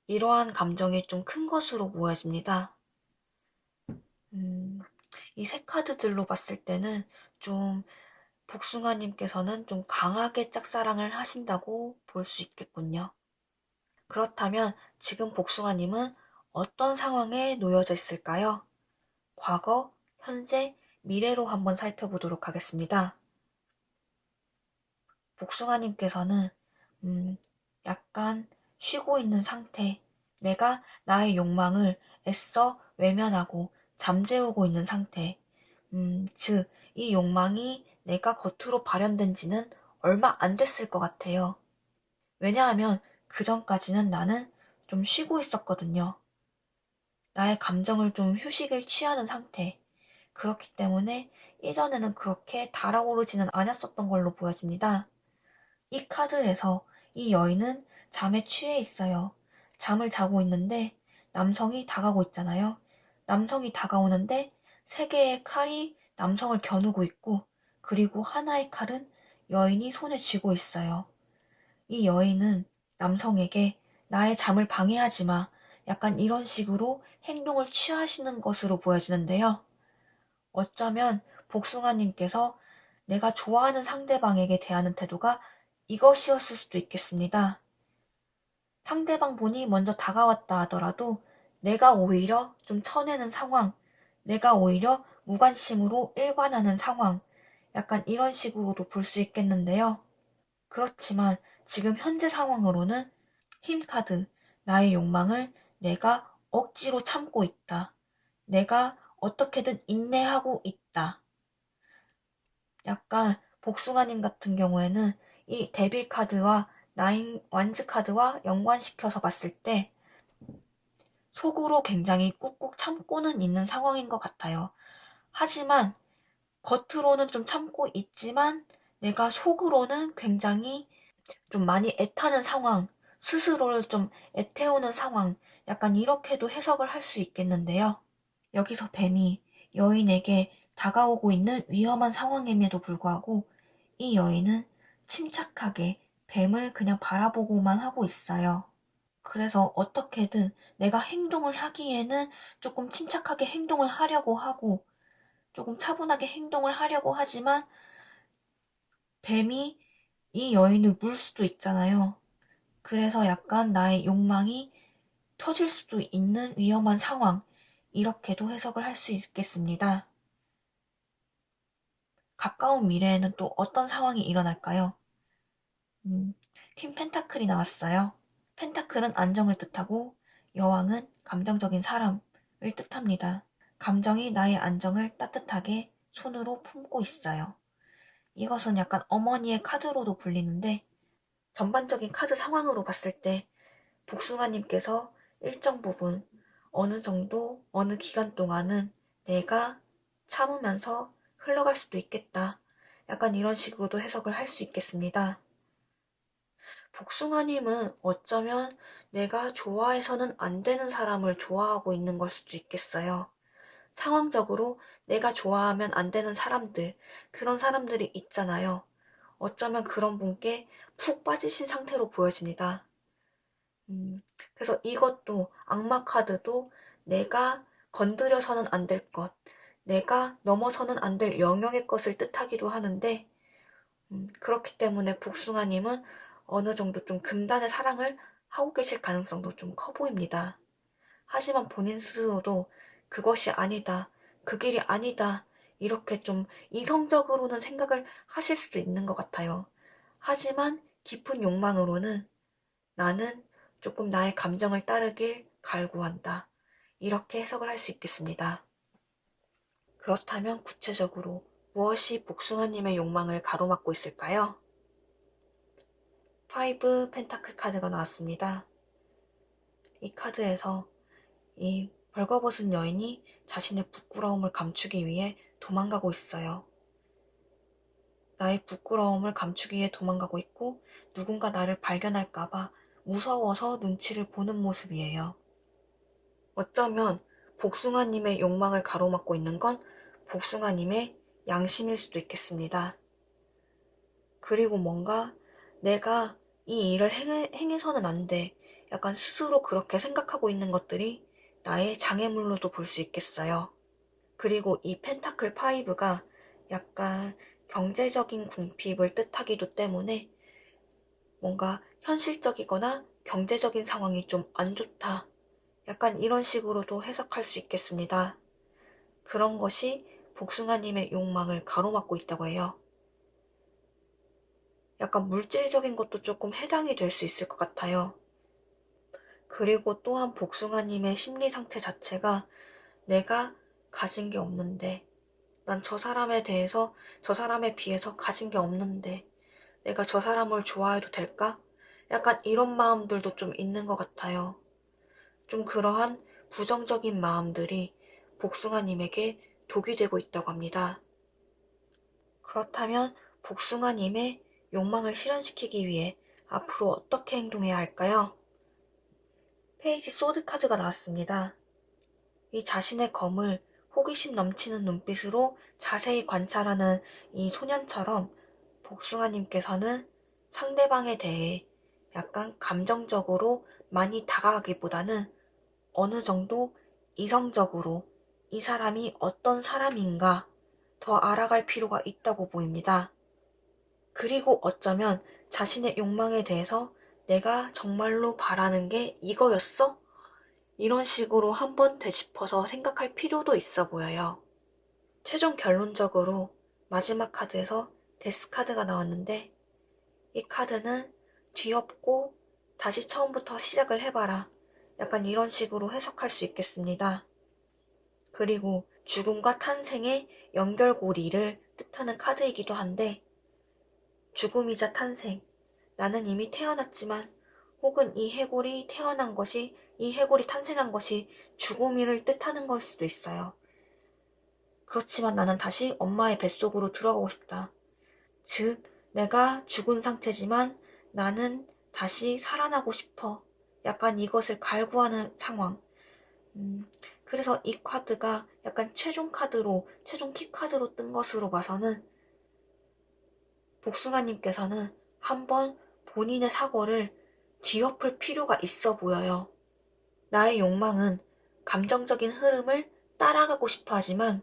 이러한 감정이 좀 큰 것으로 보여집니다. 이 세 카드들로 봤을 때는 좀 복숭아님께서는 좀 강하게 짝사랑을 하신다고 볼 수 있겠군요. 그렇다면 지금 복숭아님은 어떤 상황에 놓여져 있을까요? 과거, 현재, 미래로 한번 살펴보도록 하겠습니다. 복숭아님께서는 약간 쉬고 있는 상태, 내가 나의 욕망을 애써 외면하고 잠재우고 있는 상태, 즉, 이 욕망이 내가 겉으로 발현된 지는 얼마 안 됐을 것 같아요. 왜냐하면 그 전까지는 나는 좀 쉬고 있었거든요. 나의 감정을 좀 휴식을 취하는 상태. 그렇기 때문에 예전에는 그렇게 달아오르지는 않았었던 걸로 보여집니다. 이 카드에서 이 여인은 잠에 취해 있어요. 잠을 자고 있는데 남성이 다가오고 있잖아요. 남성이 다가오는데 세 개의 칼이 남성을 겨누고 있고 그리고 하나의 칼은 여인이 손에 쥐고 있어요. 이 여인은 남성에게 나의 잠을 방해하지 마. 약간 이런 식으로 행동을 취하시는 것으로 보여지는데요. 어쩌면 복숭아님께서 내가 좋아하는 상대방에게 대하는 태도가 이것이었을 수도 있겠습니다. 상대방 분이 먼저 다가왔다 하더라도 내가 오히려 좀 쳐내는 상황, 내가 오히려 무관심으로 일관하는 상황, 약간 이런 식으로도 볼 수 있겠는데요. 그렇지만 지금 현재 상황으로는 힘카드, 나의 욕망을 내가 억지로 참고 있다. 내가 어떻게든 인내하고 있다. 약간 복숭아님 같은 경우에는 이 데빌 카드와 나인 완즈 카드와 연관시켜서 봤을 때 속으로 굉장히 꾹꾹 참고는 있는 상황인 것 같아요. 하지만 겉으로는 좀 참고 있지만 내가 속으로는 굉장히 좀 많이 애타는 상황, 스스로를 좀 애태우는 상황, 약간 이렇게도 해석을 할 수 있겠는데요. 여기서 뱀이 여인에게 다가오고 있는 위험한 상황임에도 불구하고 이 여인은 침착하게 뱀을 그냥 바라보고만 하고 있어요. 그래서 어떻게든 내가 행동을 하기에는 조금 침착하게 행동을 하려고 하고 조금 차분하게 행동을 하려고 하지만 뱀이 이 여인을 물 수도 있잖아요. 그래서 약간 나의 욕망이 터질 수도 있는 위험한 상황, 이렇게도 해석을 할 수 있겠습니다. 가까운 미래에는 또 어떤 상황이 일어날까요? 퀸 펜타클이 나왔어요. 펜타클은 안정을 뜻하고 여왕은 감정적인 사람을 뜻합니다. 감정이 나의 안정을 따뜻하게 손으로 품고 있어요. 이것은 약간 어머니의 카드로도 불리는데 전반적인 카드 상황으로 봤을 때 복숭아님께서 일정 부분 어느 정도 어느 기간 동안은 내가 참으면서 흘러갈 수도 있겠다. 약간 이런 식으로도 해석을 할 수 있겠습니다. 복숭아님은 어쩌면 내가 좋아해서는 안 되는 사람을 좋아하고 있는 걸 수도 있겠어요. 상황적으로 내가 좋아하면 안 되는 사람들, 그런 사람들이 있잖아요. 어쩌면 그런 분께 푹 빠지신 상태로 보여집니다. 그래서 이것도 악마 카드도 내가 건드려서는 안 될 것, 내가 넘어서는 안 될 영역의 것을 뜻하기도 하는데 그렇기 때문에 복숭아님은 어느 정도 좀 금단의 사랑을 하고 계실 가능성도 좀 커 보입니다. 하지만 본인 스스로도 그것이 아니다, 그 길이 아니다, 이렇게 좀 이성적으로는 생각을 하실 수도 있는 것 같아요. 하지만 깊은 욕망으로는 나는 조금 나의 감정을 따르길 갈구한다. 이렇게 해석을 할 수 있겠습니다. 그렇다면 구체적으로 무엇이 복숭아님의 욕망을 가로막고 있을까요? 5 펜타클 카드가 나왔습니다. 이 카드에서 이 벌거벗은 여인이 자신의 부끄러움을 감추기 위해 도망가고 있어요. 나의 부끄러움을 감추기 위해 도망가고 있고 누군가 나를 발견할까봐 무서워서 눈치를 보는 모습이에요. 어쩌면 복숭아님의 욕망을 가로막고 있는 건 복숭아님의 양심일 수도 있겠습니다. 그리고 뭔가 내가 이 일을 행해서는 안 돼. 약간 스스로 그렇게 생각하고 있는 것들이 나의 장애물로도 볼 수 있겠어요. 그리고 이 펜타클 5가 약간 경제적인 궁핍을 뜻하기도 때문에 뭔가 현실적이거나 경제적인 상황이 좀 안 좋다. 약간 이런 식으로도 해석할 수 있겠습니다. 그런 것이 복숭아님의 욕망을 가로막고 있다고 해요. 약간 물질적인 것도 조금 해당이 될 수 있을 것 같아요. 그리고 또한 복숭아님의 심리 상태 자체가 내가 가진 게 없는데, 난 저 사람에 대해서, 저 사람에 비해서 가진 게 없는데, 내가 저 사람을 좋아해도 될까? 약간 이런 마음들도 좀 있는 것 같아요. 좀 그러한 부정적인 마음들이 복숭아님에게 독이 되고 있다고 합니다. 그렇다면 복숭아님의 욕망을 실현시키기 위해 앞으로 어떻게 행동해야 할까요? 페이지 소드 카드가 나왔습니다. 이 자신의 검을 호기심 넘치는 눈빛으로 자세히 관찰하는 이 소년처럼 복숭아님께서는 상대방에 대해 약간 감정적으로 많이 다가가기보다는 어느 정도 이성적으로 이 사람이 어떤 사람인가 더 알아갈 필요가 있다고 보입니다. 그리고 어쩌면 자신의 욕망에 대해서 내가 정말로 바라는 게 이거였어? 이런 식으로 한번 되짚어서 생각할 필요도 있어 보여요. 최종 결론적으로 마지막 카드에서 데스 카드가 나왔는데 이 카드는 뒤엎고 다시 처음부터 시작을 해봐라. 약간 이런 식으로 해석할 수 있겠습니다. 그리고 죽음과 탄생의 연결고리를 뜻하는 카드이기도 한데 죽음이자 탄생, 나는 이미 태어났지만 혹은 이 해골이 태어난 것이 이 해골이 탄생한 것이 죽음을 뜻하는 걸 수도 있어요. 그렇지만 나는 다시 엄마의 뱃속으로 들어가고 싶다. 즉, 내가 죽은 상태지만 나는 다시 살아나고 싶어. 약간 이것을 갈구하는 상황. 그래서 이 카드가 약간 최종 키 카드로 뜬 것으로 봐서는 복숭아님께서는 한번 본인의 사고를 뒤엎을 필요가 있어 보여요. 나의 욕망은 감정적인 흐름을 따라가고 싶어 하지만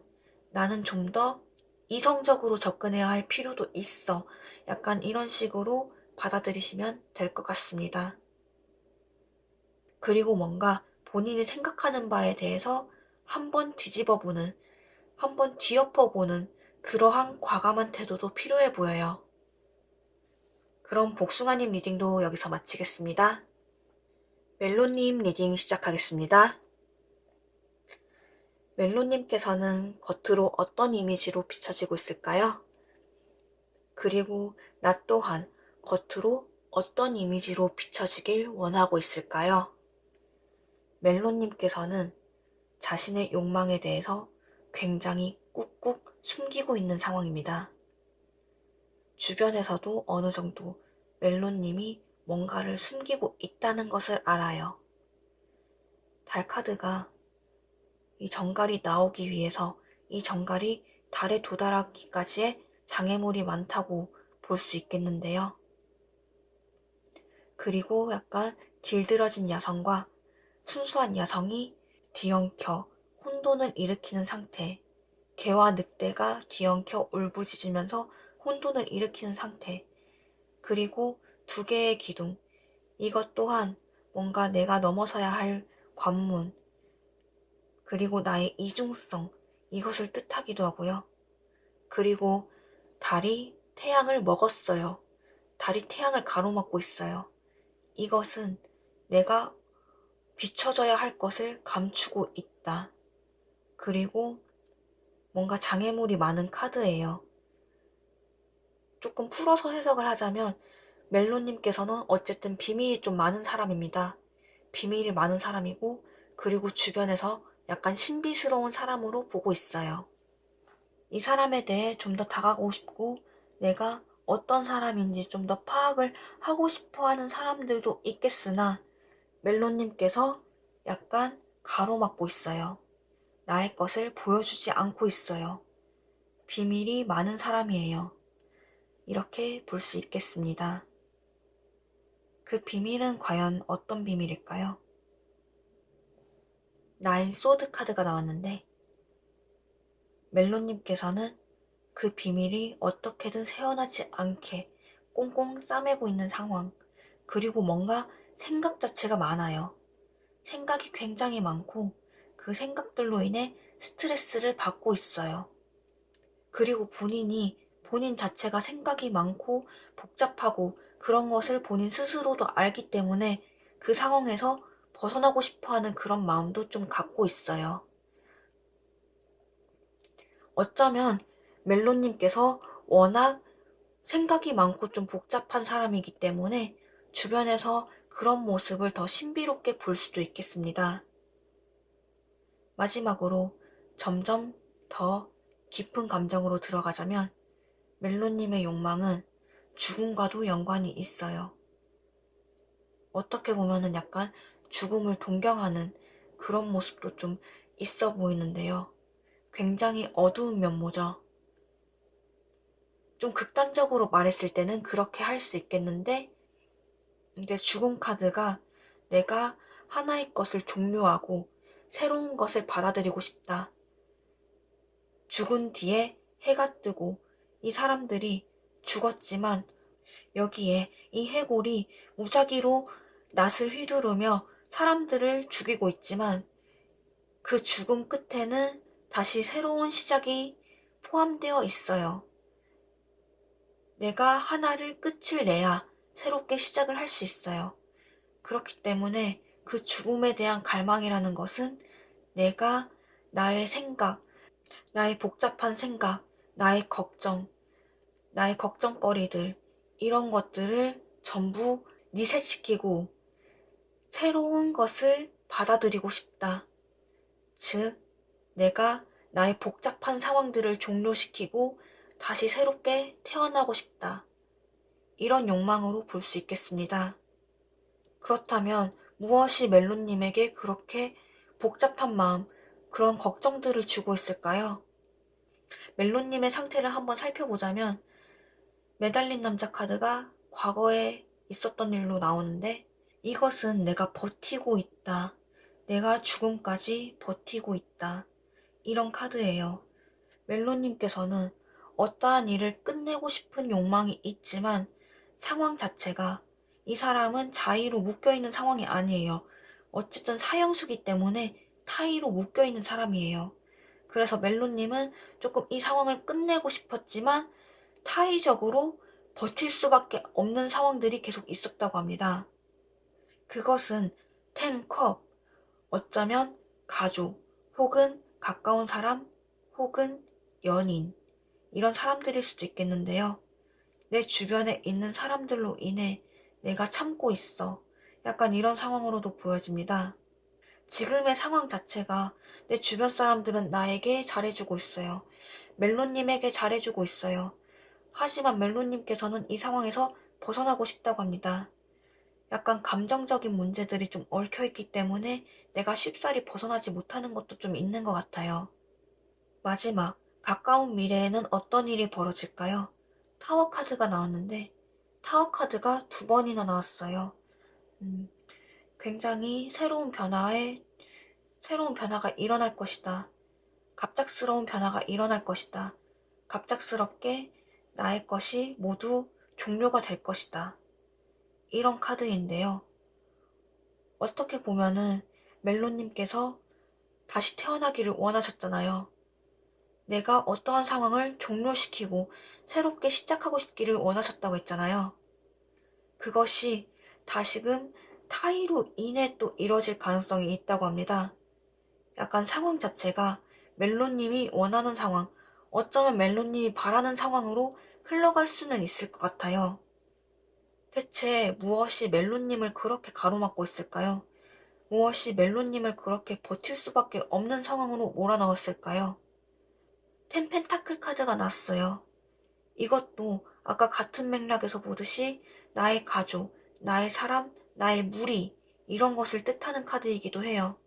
나는 좀 더 이성적으로 접근해야 할 필요도 있어. 약간 이런 식으로 받아들이시면 될 것 같습니다. 그리고 뭔가 본인이 생각하는 바에 대해서 한번 뒤집어보는, 한번 뒤엎어보는 그러한 과감한 태도도 필요해 보여요. 그럼 복숭아님 리딩도 여기서 마치겠습니다. 멜로님 리딩 시작하겠습니다. 멜로님께서는 겉으로 어떤 이미지로 비춰지고 있을까요? 그리고 나 또한 겉으로 어떤 이미지로 비춰지길 원하고 있을까요? 멜로님께서는 자신의 욕망에 대해서 굉장히 꾹꾹 숨기고 있는 상황입니다. 주변에서도 어느 정도 멜로님이 뭔가를 숨기고 있다는 것을 알아요. 달 카드가 이 정갈이 나오기 위해서 이 정갈이 달에 도달하기까지의 장애물이 많다고 볼 수 있겠는데요. 그리고 약간 길들여진 야성과 순수한 야성이 뒤엉켜 혼돈을 일으키는 상태, 개와 늑대가 뒤엉켜 울부짖으면서 혼돈을 일으키는 상태, 그리고 두 개의 기둥, 이것 또한 뭔가 내가 넘어서야 할 관문, 그리고 나의 이중성, 이것을 뜻하기도 하고요. 그리고 달이 태양을 먹었어요. 달이 태양을 가로막고 있어요. 이것은 내가 비춰져야 할 것을 감추고 있다. 그리고 뭔가 장애물이 많은 카드예요. 조금 풀어서 해석을 하자면 멜로님께서는 어쨌든 비밀이 좀 많은 사람입니다. 비밀이 많은 사람이고 그리고 주변에서 약간 신비스러운 사람으로 보고 있어요. 이 사람에 대해 좀 더 다가가고 싶고 내가 어떤 사람인지 좀 더 파악을 하고 싶어 하는 사람들도 있겠으나 멜로님께서 약간 가로막고 있어요. 나의 것을 보여주지 않고 있어요. 비밀이 많은 사람이에요. 이렇게 볼 수 있겠습니다. 그 비밀은 과연 어떤 비밀일까요? 나인 소드 카드가 나왔는데 멜로님께서는 그 비밀이 어떻게든 새어나지 않게 꽁꽁 싸매고 있는 상황, 그리고 뭔가 생각 자체가 많아요. 생각이 굉장히 많고 그 생각들로 인해 스트레스를 받고 있어요. 그리고 본인 자체가 생각이 많고 복잡하고 그런 것을 본인 스스로도 알기 때문에 그 상황에서 벗어나고 싶어 하는 그런 마음도 좀 갖고 있어요. 어쩌면 멜로님께서 워낙 생각이 많고 좀 복잡한 사람이기 때문에 주변에서 그런 모습을 더 신비롭게 볼 수도 있겠습니다. 마지막으로 점점 더 깊은 감정으로 들어가자면 멜로님의 욕망은 죽음과도 연관이 있어요. 어떻게 보면은 약간 죽음을 동경하는 그런 모습도 좀 있어 보이는데요. 굉장히 어두운 면모죠. 좀 극단적으로 말했을 때는 그렇게 할 수 있겠는데 이제 죽음 카드가 내가 하나의 것을 종료하고 새로운 것을 받아들이고 싶다. 죽은 뒤에 해가 뜨고 이 사람들이 죽었지만 여기에 이 해골이 무작위로 낫을 휘두르며 사람들을 죽이고 있지만 그 죽음 끝에는 다시 새로운 시작이 포함되어 있어요. 내가 하나를 끝을 내야 새롭게 시작을 할 수 있어요. 그렇기 때문에 그 죽음에 대한 갈망이라는 것은 내가 나의 생각, 나의 복잡한 생각, 나의 걱정거리들, 이런 것들을 전부 리셋시키고 새로운 것을 받아들이고 싶다. 즉, 내가 나의 복잡한 상황들을 종료시키고 다시 새롭게 태어나고 싶다. 이런 욕망으로 볼 수 있겠습니다. 그렇다면 무엇이 멜로님에게 그렇게 복잡한 마음, 그런 걱정들을 주고 있을까요? 멜로님의 상태를 한번 살펴보자면 매달린 남자 카드가 과거에 있었던 일로 나오는데 이것은 내가 버티고 있다. 내가 죽음까지 버티고 있다. 이런 카드예요. 멜로님께서는 어떠한 일을 끝내고 싶은 욕망이 있지만 상황 자체가 이 사람은 자의로 묶여있는 상황이 아니에요. 어쨌든 사형수기 때문에 타의로 묶여있는 사람이에요. 그래서 멜로님은 조금 이 상황을 끝내고 싶었지만 타의적으로 버틸 수밖에 없는 상황들이 계속 있었다고 합니다. 그것은 10컵, 어쩌면 가족, 혹은 가까운 사람, 혹은 연인, 이런 사람들일 수도 있겠는데요. 내 주변에 있는 사람들로 인해 내가 참고 있어. 약간 이런 상황으로도 보여집니다. 지금의 상황 자체가 내 주변 사람들은 나에게 잘해주고 있어요. 멜로님에게 잘해주고 있어요. 하지만 멜로님께서는 이 상황에서 벗어나고 싶다고 합니다. 약간 감정적인 문제들이 좀 얽혀있기 때문에 내가 쉽사리 벗어나지 못하는 것도 좀 있는 것 같아요. 마지막, 가까운 미래에는 어떤 일이 벌어질까요? 타워 카드가 나왔는데 타워 카드가 2번이나 나왔어요. 굉장히 새로운 변화가 일어날 것이다. 갑작스러운 변화가 일어날 것이다. 갑작스럽게 나의 것이 모두 종료가 될 것이다. 이런 카드인데요. 어떻게 보면은 멜로님께서 다시 태어나기를 원하셨잖아요. 내가 어떠한 상황을 종료시키고 새롭게 시작하고 싶기를 원하셨다고 했잖아요. 그것이 다시금 타의로 인해 또 이뤄질 가능성이 있다고 합니다. 약간 상황 자체가 멜로님이 원하는 상황, 어쩌면 멜로님이 바라는 상황으로 흘러갈 수는 있을 것 같아요. 대체 무엇이 멜로님을 그렇게 가로막고 있을까요? 무엇이 멜로님을 그렇게 버틸 수밖에 없는 상황으로 몰아넣었을까요? 펜타클 카드가 났어요. 이것도 아까 같은 맥락에서 보듯이 나의 가족, 나의 사람, 나의 무리, 이런 것을 뜻하는 카드이기도 해요.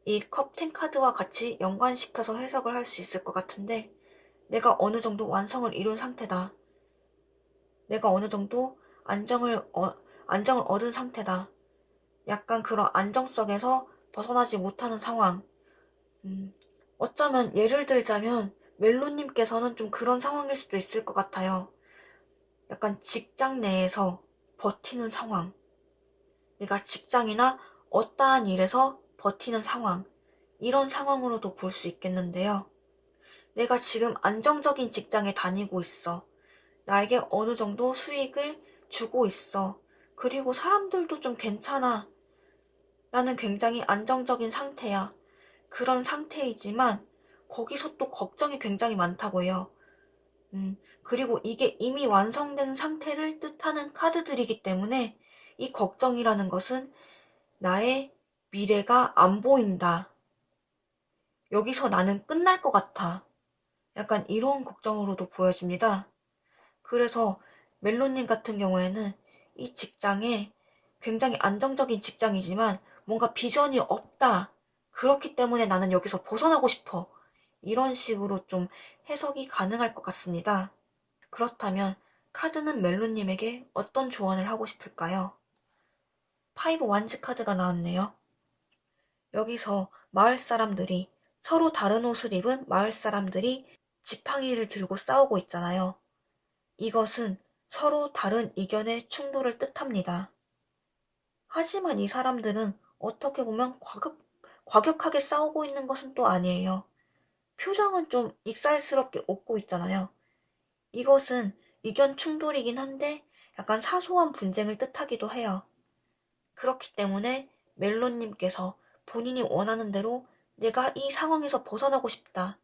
이 컵 10 카드와 같이 연관시켜서 해석을 할 수 있을 것 같은데 내가 어느 정도 완성을 이룬 상태다. 내가 어느 정도 안정을 얻은 상태다. 약간 그런 안정성에서 벗어나지 못하는 상황. 어쩌면 예를 들자면 멜로님께서는 좀 그런 상황일 수도 있을 것 같아요. 약간 직장 내에서 버티는 상황. 내가 직장이나 어떠한 일에서 버티는 상황. 이런 상황으로도 볼 수 있겠는데요. 내가 지금 안정적인 직장에 다니고 있어. 나에게 어느 정도 수익을 주고 있어. 그리고 사람들도 좀 괜찮아. 나는 굉장히 안정적인 상태야. 그런 상태이지만 거기서 또 걱정이 굉장히 많다고 해요. 그리고 이게 이미 완성된 상태를 뜻하는 카드들이기 때문에 이 걱정이라는 것은 나의 미래가 안 보인다. 여기서 나는 끝날 것 같아. 약간 이런 걱정으로도 보여집니다. 그래서 멜로님 같은 경우에는 이 직장에 굉장히 안정적인 직장이지만 뭔가 비전이 없다. 그렇기 때문에 나는 여기서 벗어나고 싶어. 이런 식으로 좀 해석이 가능할 것 같습니다. 그렇다면 카드는 멜로님에게 어떤 조언을 하고 싶을까요? 파이브 완즈 카드가 나왔네요. 여기서 마을 사람들이 서로 다른 옷을 입은 마을 사람들이 지팡이를 들고 싸우고 있잖아요. 이것은 서로 다른 의견의 충돌을 뜻합니다. 하지만 이 사람들은 어떻게 보면 과격하게 싸우고 있는 것은 또 아니에요. 표정은 좀 익살스럽게 웃고 있잖아요. 이것은 의견 충돌이긴 한데 약간 사소한 분쟁을 뜻하기도 해요. 그렇기 때문에 멜론님께서 본인이 원하는 대로 내가 이 상황에서 벗어나고 싶다.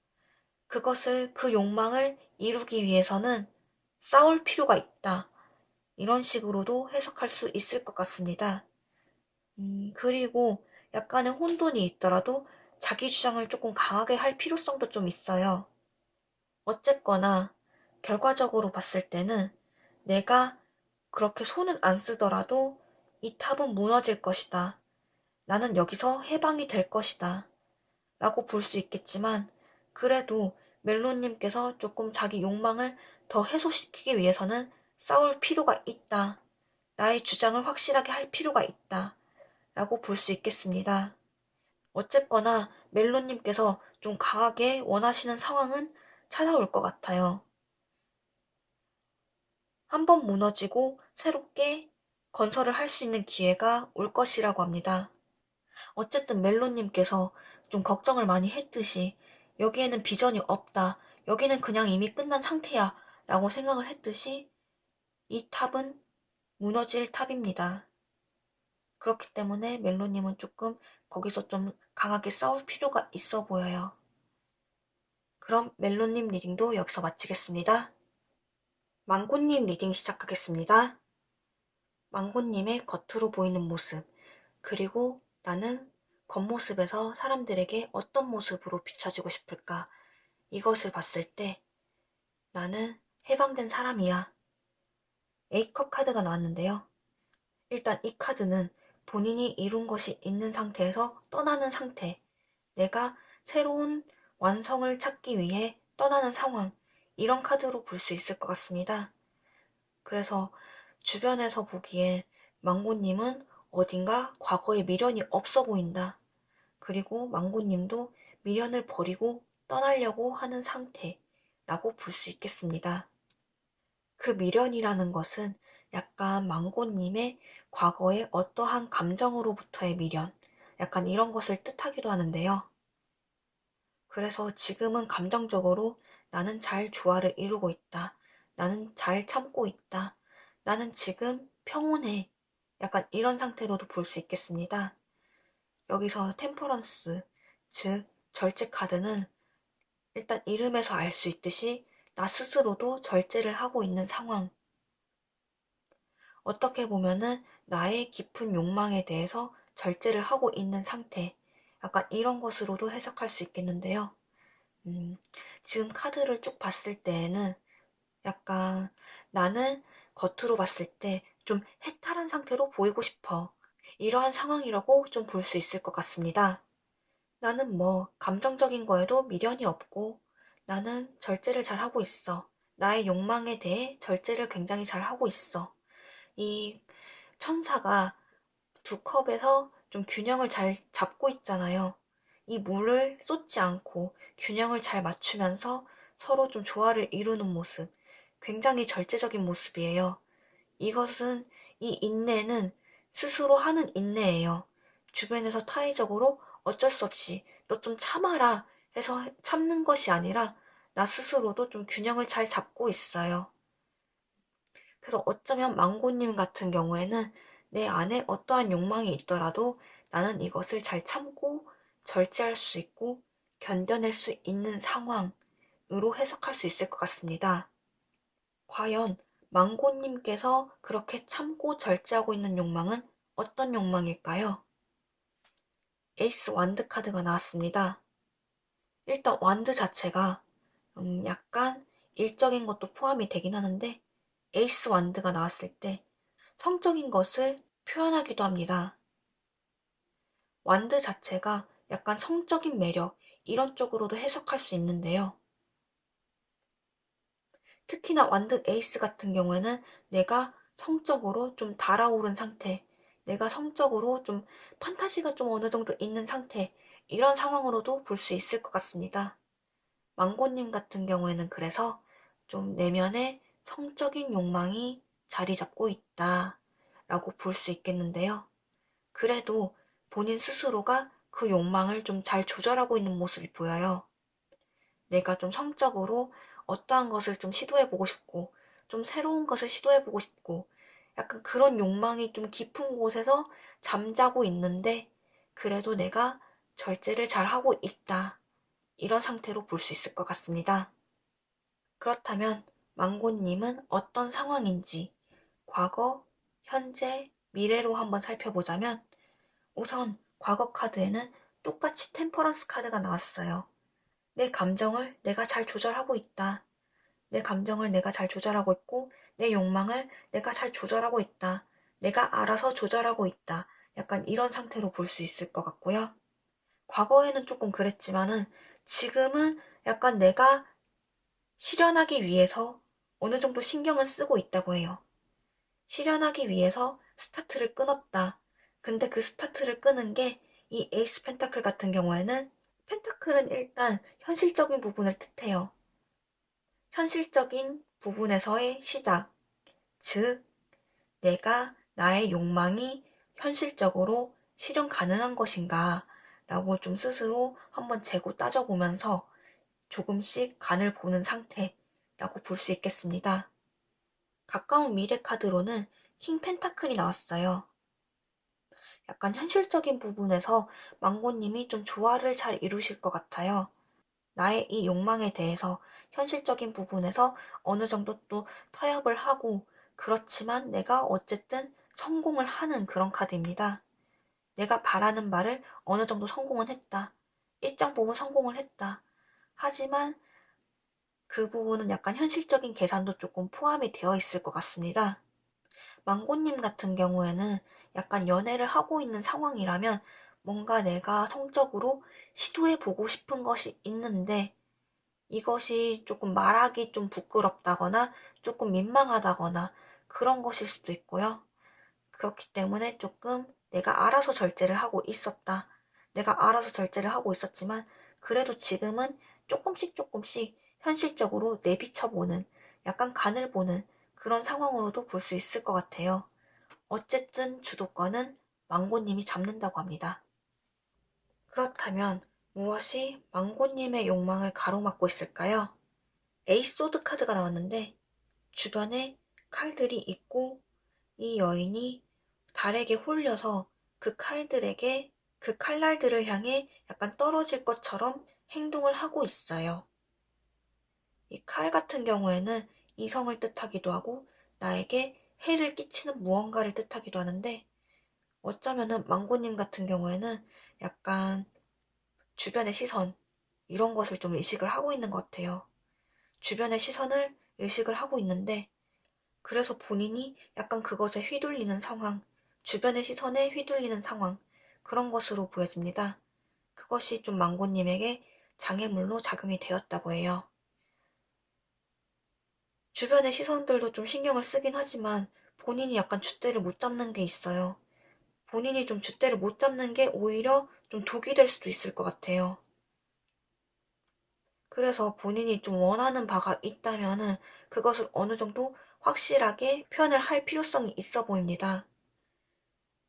그것을, 그 욕망을 이루기 위해서는 싸울 필요가 있다. 이런 식으로도 해석할 수 있을 것 같습니다. 그리고 약간의 혼돈이 있더라도 자기 주장을 조금 강하게 할 필요성도 좀 있어요. 어쨌거나 결과적으로 봤을 때는 내가 그렇게 손을 안 쓰더라도 이 탑은 무너질 것이다. 나는 여기서 해방이 될 것이다. 라고 볼 수 있겠지만 그래도 멜로님께서 조금 자기 욕망을 더 해소시키기 위해서는 싸울 필요가 있다. 나의 주장을 확실하게 할 필요가 있다. 라고 볼 수 있겠습니다. 어쨌거나 멜로님께서 좀 강하게 원하시는 상황은 찾아올 것 같아요. 한번 무너지고 새롭게 건설을 할 수 있는 기회가 올 것이라고 합니다. 어쨌든 멜로님께서 좀 걱정을 많이 했듯이 여기에는 비전이 없다. 여기는 그냥 이미 끝난 상태야. 라고 생각을 했듯이 이 탑은 무너질 탑입니다. 그렇기 때문에 멜로님은 조금 거기서 좀 강하게 싸울 필요가 있어 보여요. 그럼 멜로님 리딩도 여기서 마치겠습니다. 망고님 리딩 시작하겠습니다. 망고님의 겉으로 보이는 모습, 그리고 나는 겉모습에서 사람들에게 어떤 모습으로 비춰지고 싶을까? 이것을 봤을 때 나는 해방된 사람이야. A컵 카드가 나왔는데요. 일단 이 카드는 본인이 이룬 것이 있는 상태에서 떠나는 상태, 내가 새로운 완성을 찾기 위해 떠나는 상황, 이런 카드로 볼 수 있을 것 같습니다. 그래서 주변에서 보기엔 망고님은 어딘가 과거에 미련이 없어 보인다. 그리고 망고님도 미련을 버리고 떠나려고 하는 상태라고 볼 수 있겠습니다. 그 미련이라는 것은 약간 망고님의 과거의 어떠한 감정으로부터의 미련, 약간 이런 것을 뜻하기도 하는데요. 그래서 지금은 감정적으로 나는 잘 조화를 이루고 있다. 나는 잘 참고 있다. 나는 지금 평온해. 약간 이런 상태로도 볼 수 있겠습니다. 여기서 템퍼런스, 즉 절제 카드는 일단 이름에서 알 수 있듯이 나 스스로도 절제를 하고 있는 상황. 어떻게 보면은 나의 깊은 욕망에 대해서 절제를 하고 있는 상태. 약간 이런 것으로도 해석할 수 있겠는데요. 지금 카드를 쭉 봤을 때에는 약간 나는 겉으로 봤을 때 좀 해탈한 상태로 보이고 싶어. 이러한 상황이라고 좀 볼 수 있을 것 같습니다. 나는 뭐 감정적인 거에도 미련이 없고 나는 절제를 잘 하고 있어. 나의 욕망에 대해 절제를 굉장히 잘 하고 있어. 이 천사가 두 컵에서 좀 균형을 잘 잡고 있잖아요. 이 물을 쏟지 않고 균형을 잘 맞추면서 서로 좀 조화를 이루는 모습. 굉장히 절제적인 모습이에요. 이것은 이 인내는 스스로 하는 인내예요. 주변에서 타의적으로 어쩔 수 없이 너 좀 참아라 해서 참는 것이 아니라 나 스스로도 좀 균형을 잘 잡고 있어요. 그래서 어쩌면 망고님 같은 경우에는 내 안에 어떠한 욕망이 있더라도 나는 이것을 잘 참고 절제할 수 있고 견뎌낼 수 있는 상황으로 해석할 수 있을 것 같습니다. 과연 망고님께서 그렇게 참고 절제하고 있는 욕망은 어떤 욕망일까요? 에이스 완드 카드가 나왔습니다. 일단 완드 자체가 약간 일적인 것도 포함이 되긴 하는데 에이스 완드가 나왔을 때 성적인 것을 표현하기도 합니다. 완드 자체가 약간 성적인 매력 이런 쪽으로도 해석할 수 있는데요. 특히나 완드 에이스 같은 경우에는 내가 성적으로 좀 달아오른 상태, 내가 성적으로 좀 판타지가 좀 어느 정도 있는 상태, 이런 상황으로도 볼 수 있을 것 같습니다. 망고님 같은 경우에는 그래서 좀 내면에 성적인 욕망이 자리 잡고 있다 라고 볼 수 있겠는데요. 그래도 본인 스스로가 그 욕망을 좀 잘 조절하고 있는 모습이 보여요. 내가 좀 성적으로 어떠한 것을 좀 시도해보고 싶고, 좀 새로운 것을 시도해보고 싶고, 약간 그런 욕망이 좀 깊은 곳에서 잠자고 있는데, 그래도 내가 절제를 잘 하고 있다. 이런 상태로 볼 수 있을 것 같습니다. 그렇다면 망고님은 어떤 상황인지 과거, 현재, 미래로 한번 살펴보자면 우선 과거 카드에는 똑같이 템퍼런스 카드가 나왔어요. 내 감정을 내가 잘 조절하고 있다. 내 감정을 내가 잘 조절하고 있고 내 욕망을 내가 잘 조절하고 있다. 내가 알아서 조절하고 있다. 약간 이런 상태로 볼 수 있을 것 같고요. 과거에는 조금 그랬지만은 지금은 약간 내가 실현하기 위해서 어느 정도 신경은 쓰고 있다고 해요. 실현하기 위해서 스타트를 끊었다. 근데 그 스타트를 끄는 게 이 에이스 펜타클 같은 경우에는 펜타클은 일단 현실적인 부분을 뜻해요. 현실적인 부분에서의 시작. 즉, 내가 나의 욕망이 현실적으로 실현 가능한 것인가 라고 좀 스스로 한번 재고 따져보면서 조금씩 간을 보는 상태라고 볼 수 있겠습니다. 가까운 미래 카드로는 킹 펜타클이 나왔어요. 약간 현실적인 부분에서 망고님이 좀 조화를 잘 이루실 것 같아요. 나의 이 욕망에 대해서 현실적인 부분에서 어느 정도 또 타협을 하고 그렇지만 내가 어쨌든 성공을 하는 그런 카드입니다. 내가 바라는 바를 어느 정도 성공은 했다. 일정 부분 성공을 했다. 하지만 그 부분은 약간 현실적인 계산도 조금 포함이 되어 있을 것 같습니다. 망고님 같은 경우에는 약간 연애를 하고 있는 상황이라면 뭔가 내가 성적으로 시도해보고 싶은 것이 있는데 이것이 조금 말하기 좀 부끄럽다거나 조금 민망하다거나 그런 것일 수도 있고요. 그렇기 때문에 조금 내가 알아서 절제를 하고 있었다. 내가 알아서 절제를 하고 있었지만 그래도 지금은 조금씩 현실적으로 내비쳐보는 약간 간을 보는 그런 상황으로도 볼 수 있을 것 같아요. 어쨌든 주도권은 망고님이 잡는다고 합니다. 그렇다면 무엇이 망고님의 욕망을 가로막고 있을까요? 에이스 소드 카드가 나왔는데 주변에 칼들이 있고 이 여인이 달에게 홀려서 그 칼날들을 향해 약간 떨어질 것처럼 행동을 하고 있어요. 이 칼 같은 경우에는 이성을 뜻하기도 하고 나에게 해를 끼치는 무언가를 뜻하기도 하는데 어쩌면은 망고님 같은 경우에는 약간 주변의 시선 이런 것을 좀 의식을 하고 있는 것 같아요. 주변의 시선을 의식을 하고 있는데 그래서 본인이 약간 그것에 휘둘리는 상황, 주변의 시선에 휘둘리는 상황 그런 것으로 보여집니다. 그것이 좀 망고님에게 장애물로 작용이 되었다고 해요. 주변의 시선들도 좀 신경을 쓰긴 하지만 본인이 약간 줏대를 못 잡는 게 있어요. 본인이 좀 줏대를 못 잡는 게 오히려 좀 독이 될 수도 있을 것 같아요. 그래서 본인이 좀 원하는 바가 있다면은 그것을 어느 정도 확실하게 표현을 할 필요성이 있어 보입니다.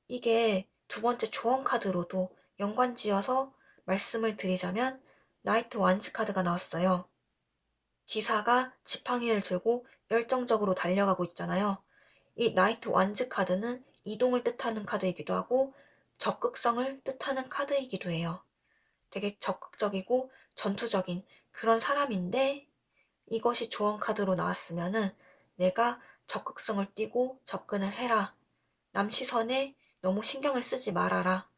이게 두 번째 조언 카드로도 연관지어서 말씀을 드리자면 나이트 완즈 카드가 나왔어요. 기사가 지팡이를 들고 열정적으로 달려가고 있잖아요. 이 나이트 완즈 카드는 이동을 뜻하는 카드이기도 하고 적극성을 뜻하는 카드이기도 해요. 되게 적극적이고 전투적인 그런 사람인데 이것이 조언 카드로 나왔으면은 내가 적극성을 띠고 접근을 해라. 남 시선에 너무 신경을 쓰지 말아라.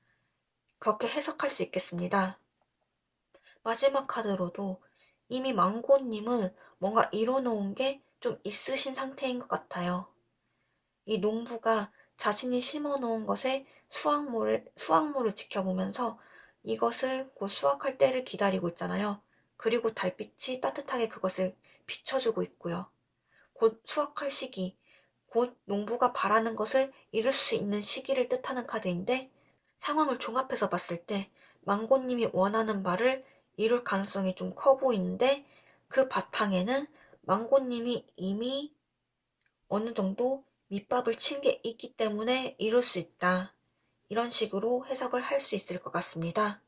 그렇게 해석할 수 있겠습니다. 마지막 카드로도 이미 망고님을 뭔가 이뤄놓은 게 좀 있으신 상태인 것 같아요. 이 농부가 자신이 심어놓은 것에 수확물을 지켜보면서 이것을 곧 수확할 때를 기다리고 있잖아요. 그리고 달빛이 따뜻하게 그것을 비춰주고 있고요. 곧 수확할 시기, 곧 농부가 바라는 것을 이룰 수 있는 시기를 뜻하는 카드인데 상황을 종합해서 봤을 때 망고님이 원하는 바를 이룰 가능성이 좀 커 보이는데 그 바탕에는 망고님이 이미 어느 정도 밑밥을 친 게 있기 때문에 이룰 수 있다. 이런 식으로 해석을 할 수 있을 것 같습니다.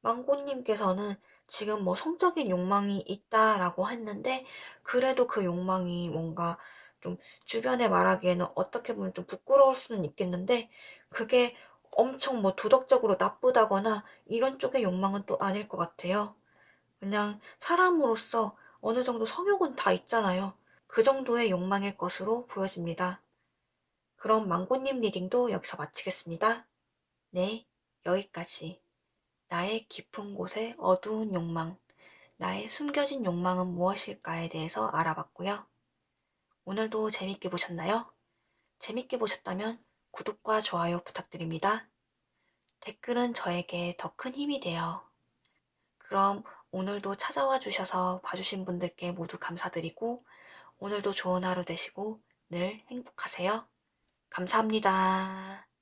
망고님께서는 지금 뭐 성적인 욕망이 있다라고 했는데 그래도 그 욕망이 뭔가 좀 주변에 말하기에는 어떻게 보면 좀 부끄러울 수는 있겠는데 그게 엄청 뭐 도덕적으로 나쁘다거나 이런 쪽의 욕망은 또 아닐 것 같아요. 그냥 사람으로서 어느 정도 성욕은 다 있잖아요. 그 정도의 욕망일 것으로 보여집니다. 그럼 망고님 리딩도 여기서 마치겠습니다. 네. 여기까지 나의 깊은 곳의 어두운 욕망, 나의 숨겨진 욕망은 무엇일까에 대해서 알아봤고요. 오늘도 재밌게 보셨나요? 재밌게 보셨다면 구독과 좋아요 부탁드립니다. 댓글은 저에게 더 큰 힘이 돼요. 그럼 오늘도 찾아와 주셔서 봐주신 분들께 모두 감사드리고 오늘도 좋은 하루 되시고 늘 행복하세요. 감사합니다.